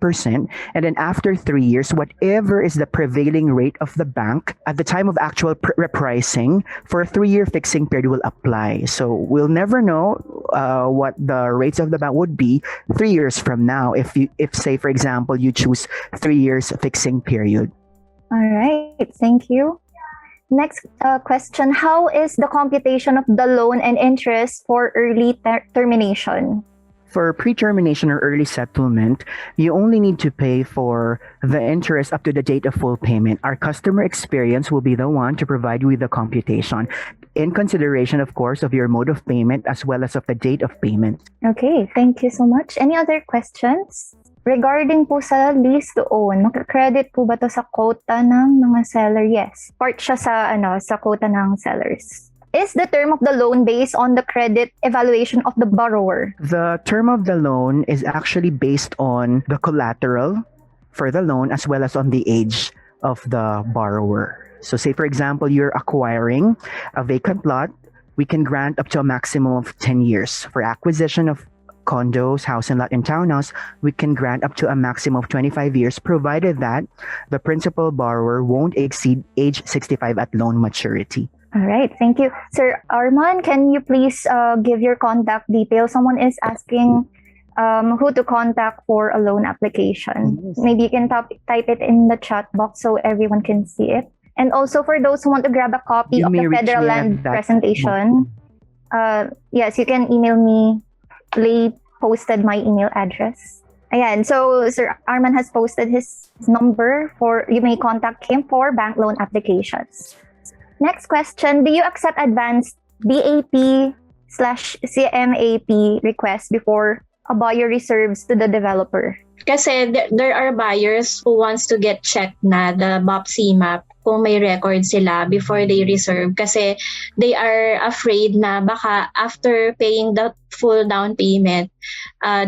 And then after 3 years, whatever is the prevailing rate of the bank at the time of actual repricing for a 3-year fixing period will apply. So we'll never know what the rates of the bank would be 3 years from now if say, for example, you choose 3 years fixing period. All right, thank you. Next question, how is the computation of the loan and interest for early termination? For pre-termination or early settlement, you only need to pay for the interest up to the date of full payment. Our customer experience will be the one to provide you with the computation, in consideration, of course, of your mode of payment as well as of the date of payment. Okay, thank you so much. Any other questions? Regarding po sa lease-to-own, magka-credit po ba to sa quota ng mga seller? Yes. Part siya sa quota ng sellers. Is the term of the loan based on the credit evaluation of the borrower? The term of the loan is actually based on the collateral for the loan as well as on the age of the borrower. So say, for example, you're acquiring a vacant lot, we can grant up to a maximum of 10 years. For acquisition of condos, house and lot, and townhouse, we can grant up to a maximum of 25 years, provided that the principal borrower won't exceed age 65 at loan maturity. All right, thank you. Sir Arman, can you please give your contact details? Someone is asking who to contact for a loan application. Yes. Maybe you can type it in the chat box so everyone can see it. And also for those who want to grab a copy You of may the reach Federal me at Land that presentation, yes, you can email me. Lee posted my email address. Ayan, so Sir Arman has posted his number you may contact him for bank loan applications. Next question, do you accept advanced BAP/CMAP requests before a buyer reserves to the developer? Kasi there are buyers who wants to get checked na the BAP/CMAP kung may record sila before they reserve, kasi they are afraid na baka after paying the full down payment,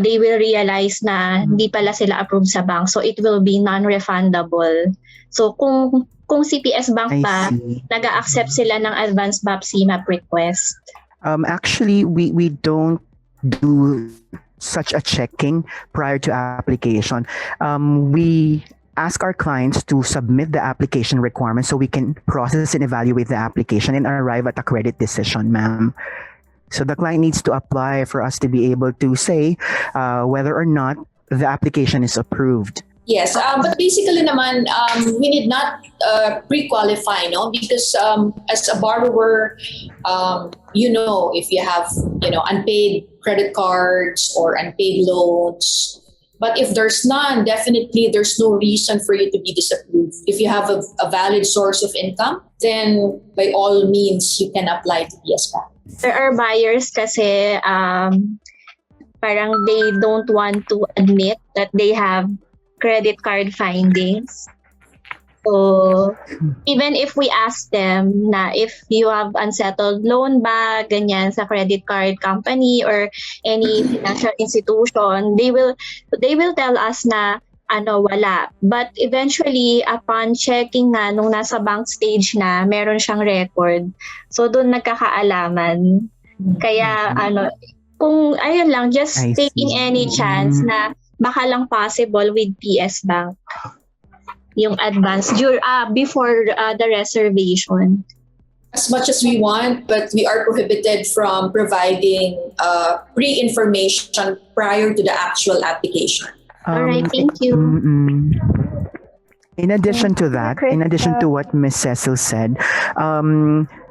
they will realize na hindi pala sila approved sa bank, so it will be non-refundable. So kung CPS Bank pa, nag-accept sila ng advance BAP/CMAP request. Actually, we don't do such a checking prior to application. We ask our clients to submit the application requirements so we can process and evaluate the application and arrive at a credit decision, ma'am. So the client needs to apply for us to be able to say whether or not the application is approved. Yes, but basically naman, we need not pre-qualify, no? Because as a borrower, if you have, unpaid credit cards or unpaid loans. But if there's none, definitely there's no reason for you to be disapproved. If you have a valid source of income, then by all means, you can apply to PS Bank. There are buyers kasi parang they don't want to admit that they have credit card findings. So, even if we ask them na if you have unsettled loan ba, ganyan sa credit card company or any financial institution, they will tell us na wala. But eventually, upon checking na nung nasa bank stage na, meron siyang record. So, doon nagkakaalaman. Kaya, Kung ayun lang, just I taking see. any chance na baka lang possible with PSBank yung advance before the reservation. As much as we want, but we are prohibited from providing pre-information prior to the actual application. All right, thank you. In addition to that, in addition to what Miss Cecille said,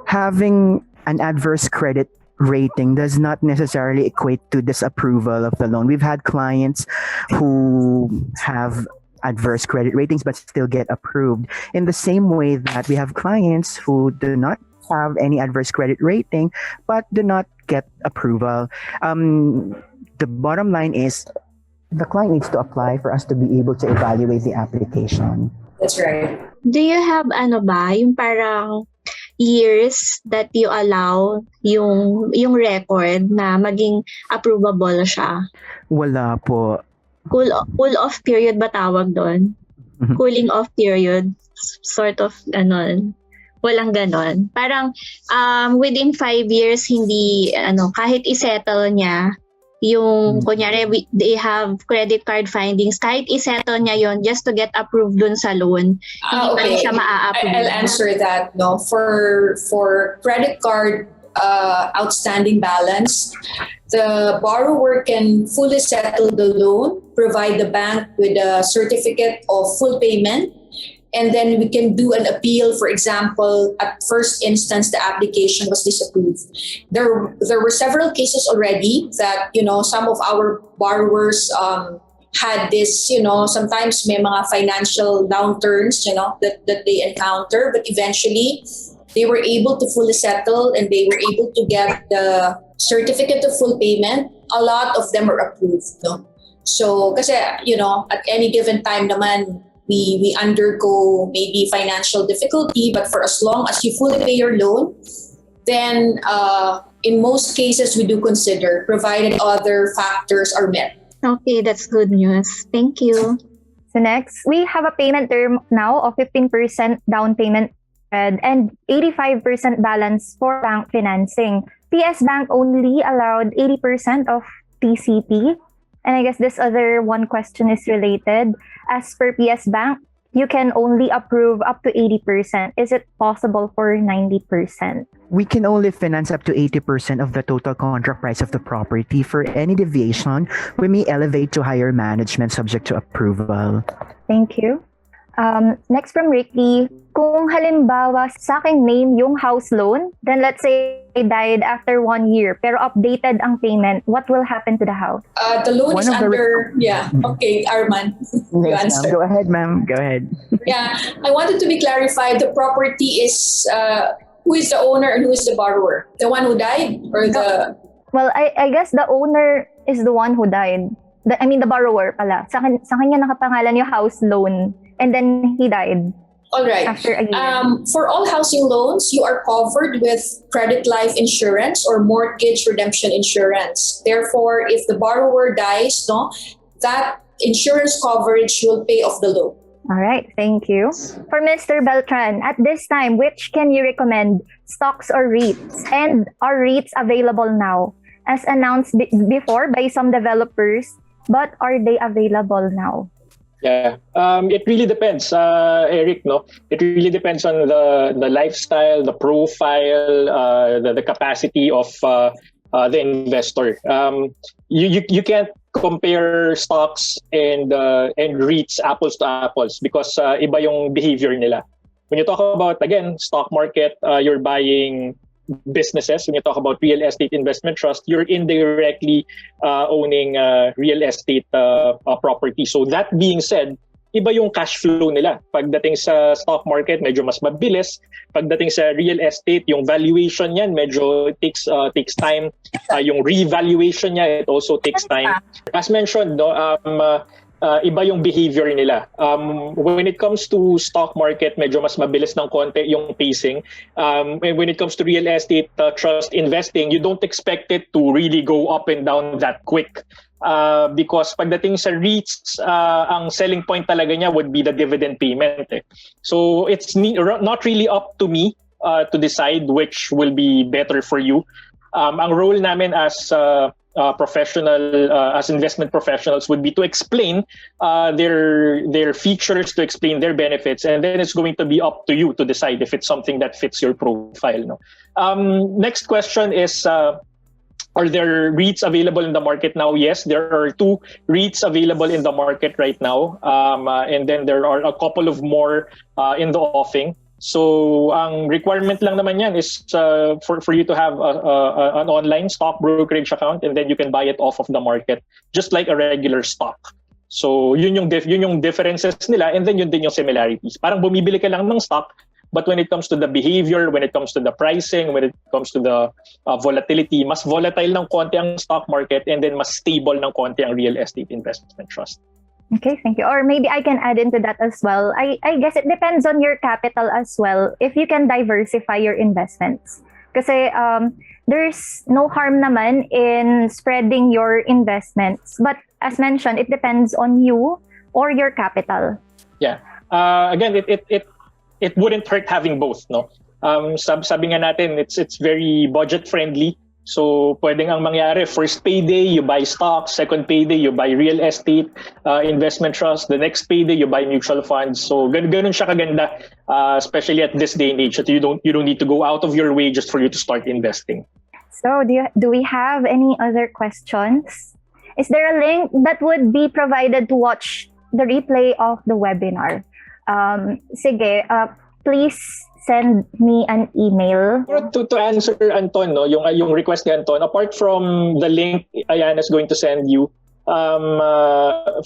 having an adverse credit rating does not necessarily equate to disapproval of the loan. We've had clients who have adverse credit ratings but still get approved. In the same way that we have clients who do not have any adverse credit rating but do not get approval. The bottom line is the client needs to apply for us to be able to evaluate the application. That's right. Do you have yung parang years that you allow yung record na maging approvable siya? Wala po. Cool off period ba tawag doon? Cooling off period, sort of walang ganon. Parang within 5 years hindi kahit isettle niya yung kunyari they have credit card findings, kahit isettle niya yon just to get approved dun sa loan, hindi pa rin siya maa-approve. I'll answer that. No, for credit card outstanding balance, the borrower can fully settle the loan, provide the bank with a certificate of full payment, and then we can do an appeal. For example, at first instance, the application was disapproved. There were several cases already that, some of our borrowers had this, sometimes may mga financial downturns, that they encounter, but eventually they were able to fully settle and they were able to get the certificate of full payment. A lot of them are approved. No? So, kasi, at any given time naman, we undergo maybe financial difficulty, but for as long as you fully pay your loan, then in most cases we do consider, provided other factors are met. Okay, that's good news. Thank you. So next, we have a payment term now of 15% down payment and 85% balance for bank financing. PSBank only allowed 80% of TCP. And I guess this other one question is related. As per PSBank, you can only approve up to 80%. Is it possible for 90%? We can only finance up to 80% of the total contract price of the property. For any deviation, we may elevate to higher management subject to approval. Thank you. Next from Ricky, kung halimbawa sa aking name yung house loan, then let's say I died after 1 year, pero updated ang payment, what will happen to the house? The loan is under, okay, Arman, you answer. Go ahead, ma'am, go ahead. Yeah, I wanted to be clarified, the property is, who is the owner and who is the borrower? The one who died or the... Well, I guess the owner is the one who died. The borrower pala. Sa kanya nakapangalan yung house loan. And then he died. All right. After a year. For all housing loans, you are covered with credit life insurance or mortgage redemption insurance. Therefore, if the borrower dies, that insurance coverage will pay off the loan. All right. Thank you. For Mr. Beltran, at this time, which can you recommend, stocks or REITs? And are REITs available now? As announced before by some developers, but are they available now? Yeah, it really depends, Eric. No, it really depends on the lifestyle, the profile, the capacity of the investor. You can't compare stocks and REITs apples to apples because iba yung behavior nila. When you talk about again stock market, you're buying businesses. When you talk about real estate investment trust, you're indirectly owning real estate property. So that being said, iba yung cash flow nila. Pagdating sa stock market, medyo mas mabilis. Pagdating sa real estate, yung valuation niyan medyo takes time. Yung revaluation niya, it also takes time. As mentioned, iba yung behavior nila. When it comes to stock market, medyo mas mabilis ng konti yung pacing. When it comes to real estate trust investing, you don't expect it to really go up and down that quick. Because pagdating sa REITs, ang selling point talaga niya would be the dividend payment. So it's not really up to me to decide which will be better for you. Ang role namin as professional as investment professionals would be to explain their features, to explain their benefits, and then it's going to be up to you to decide if it's something that fits your profile. No? Next question is, are there REITs available in the market now? Yes, there are 2 REITs available in the market right now, and then there are a couple of more in the offing. So ang requirement lang naman yan is for you to have an online stock brokerage account, and then you can buy it off of the market just like a regular stock. So yun yung differences nila, and then yun din yung similarities. Parang bumibili ka lang ng stock, but when it comes to the behavior, when it comes to the pricing, when it comes to the volatility, mas volatile ng konti ang stock market, and then mas stable ng konti ang real estate investment trust. Okay, thank you. Or maybe I can add into that as well. I guess it depends on your capital as well. If you can diversify your investments. Kasi there's no harm naman in spreading your investments. But as mentioned, it depends on you or your capital. Yeah. Again, it wouldn't hurt having both, no? Sabi nga natin, it's very budget friendly. So, pwedeng ang mangyari, first payday, you buy stocks. Second payday, you buy real estate investment trust. The next payday, you buy mutual funds. So, ganun siya kaganda, especially at this day and age, that you don't need to go out of your way just for you to start investing. So, do we have any other questions? Is there a link that would be provided to watch the replay of the webinar? Sige, please send me an email. To answer Anton, no, yung request ni Anton, apart from the link Ianna is going to send you,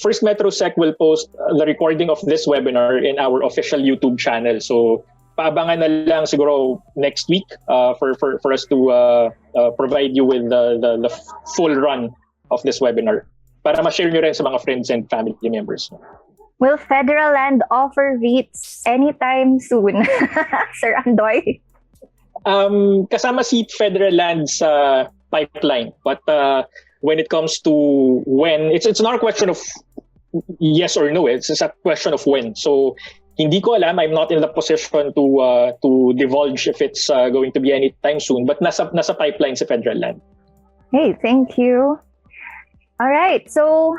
FirstMetroSec will post the recording of this webinar in our official YouTube channel. So paabangan na lang siguro next week for us to provide you with the full run of this webinar para ma-share nyo rin sa mga friends and family members. Will Federal Land offer REITs anytime soon? Sir Andoy? Kasama si Federal Land sa pipeline. But when it comes to when, it's not a question of yes or no. It's a question of when. So, hindi ko alam. I'm not in the position to divulge if it's going to be anytime soon. But nasa pipeline si Federal Land. Hey, thank you. All right. So,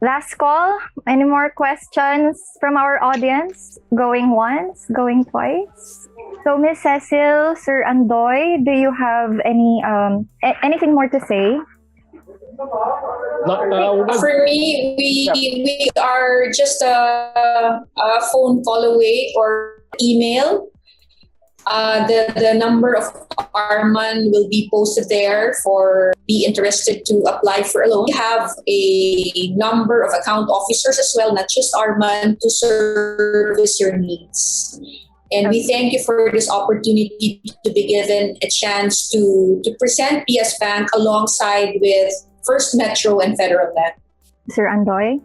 last call. Any more questions from our audience? Going once, going twice. So, Miss Cecille, Sir Andoy, do you have anything more to say? For me, we are just a phone call away or email. The number of Arman will be posted there for be interested to apply for a loan. We have a number of account officers as well, not just Arman, to service your needs. And we thank you for this opportunity to be given a chance to present PSBank alongside with First Metro and Federal Land. Sir Andoy?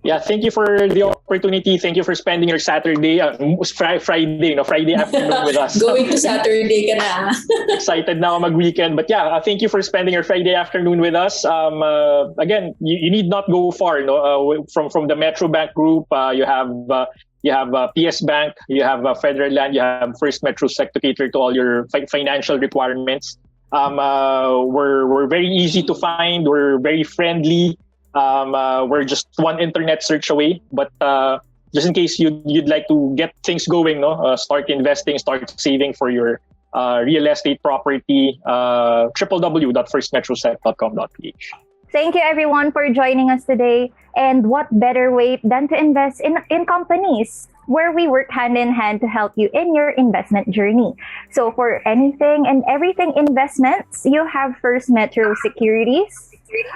Yeah, thank you for the opportunity. Thank you for spending your Saturday, Friday afternoon with us. Going to Saturday ka na. Excited now mag-weekend. But yeah, thank you for spending your Friday afternoon with us. Again, you need not go far. From the Metro Bank Group, you have PSBank, you have Federal Land, you have FirstMetroSec to cater to all your financial requirements. We're very easy to find. We're very friendly. We're just one internet search away. But just in case you'd like to get things going, start investing, start saving for your real estate property, www.firstmetrosec.com.ph. Thank you everyone for joining us today. And what better way than to invest in companies where we work hand in hand to help you in your investment journey. So for anything and everything investments, you have First Metro Securities.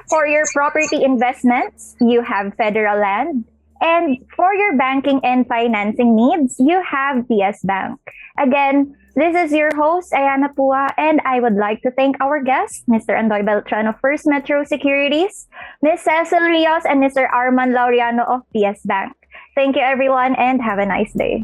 For your property investments, you have Federal Land. And for your banking and financing needs, you have PSBank. Again, this is your host, Ianna Pua, and I would like to thank our guests, Mr. Andoy Beltran of First Metro Securities, Ms. Cecille Rios, and Mr. Arman Laureano of PSBank. Thank you, everyone, and have a nice day.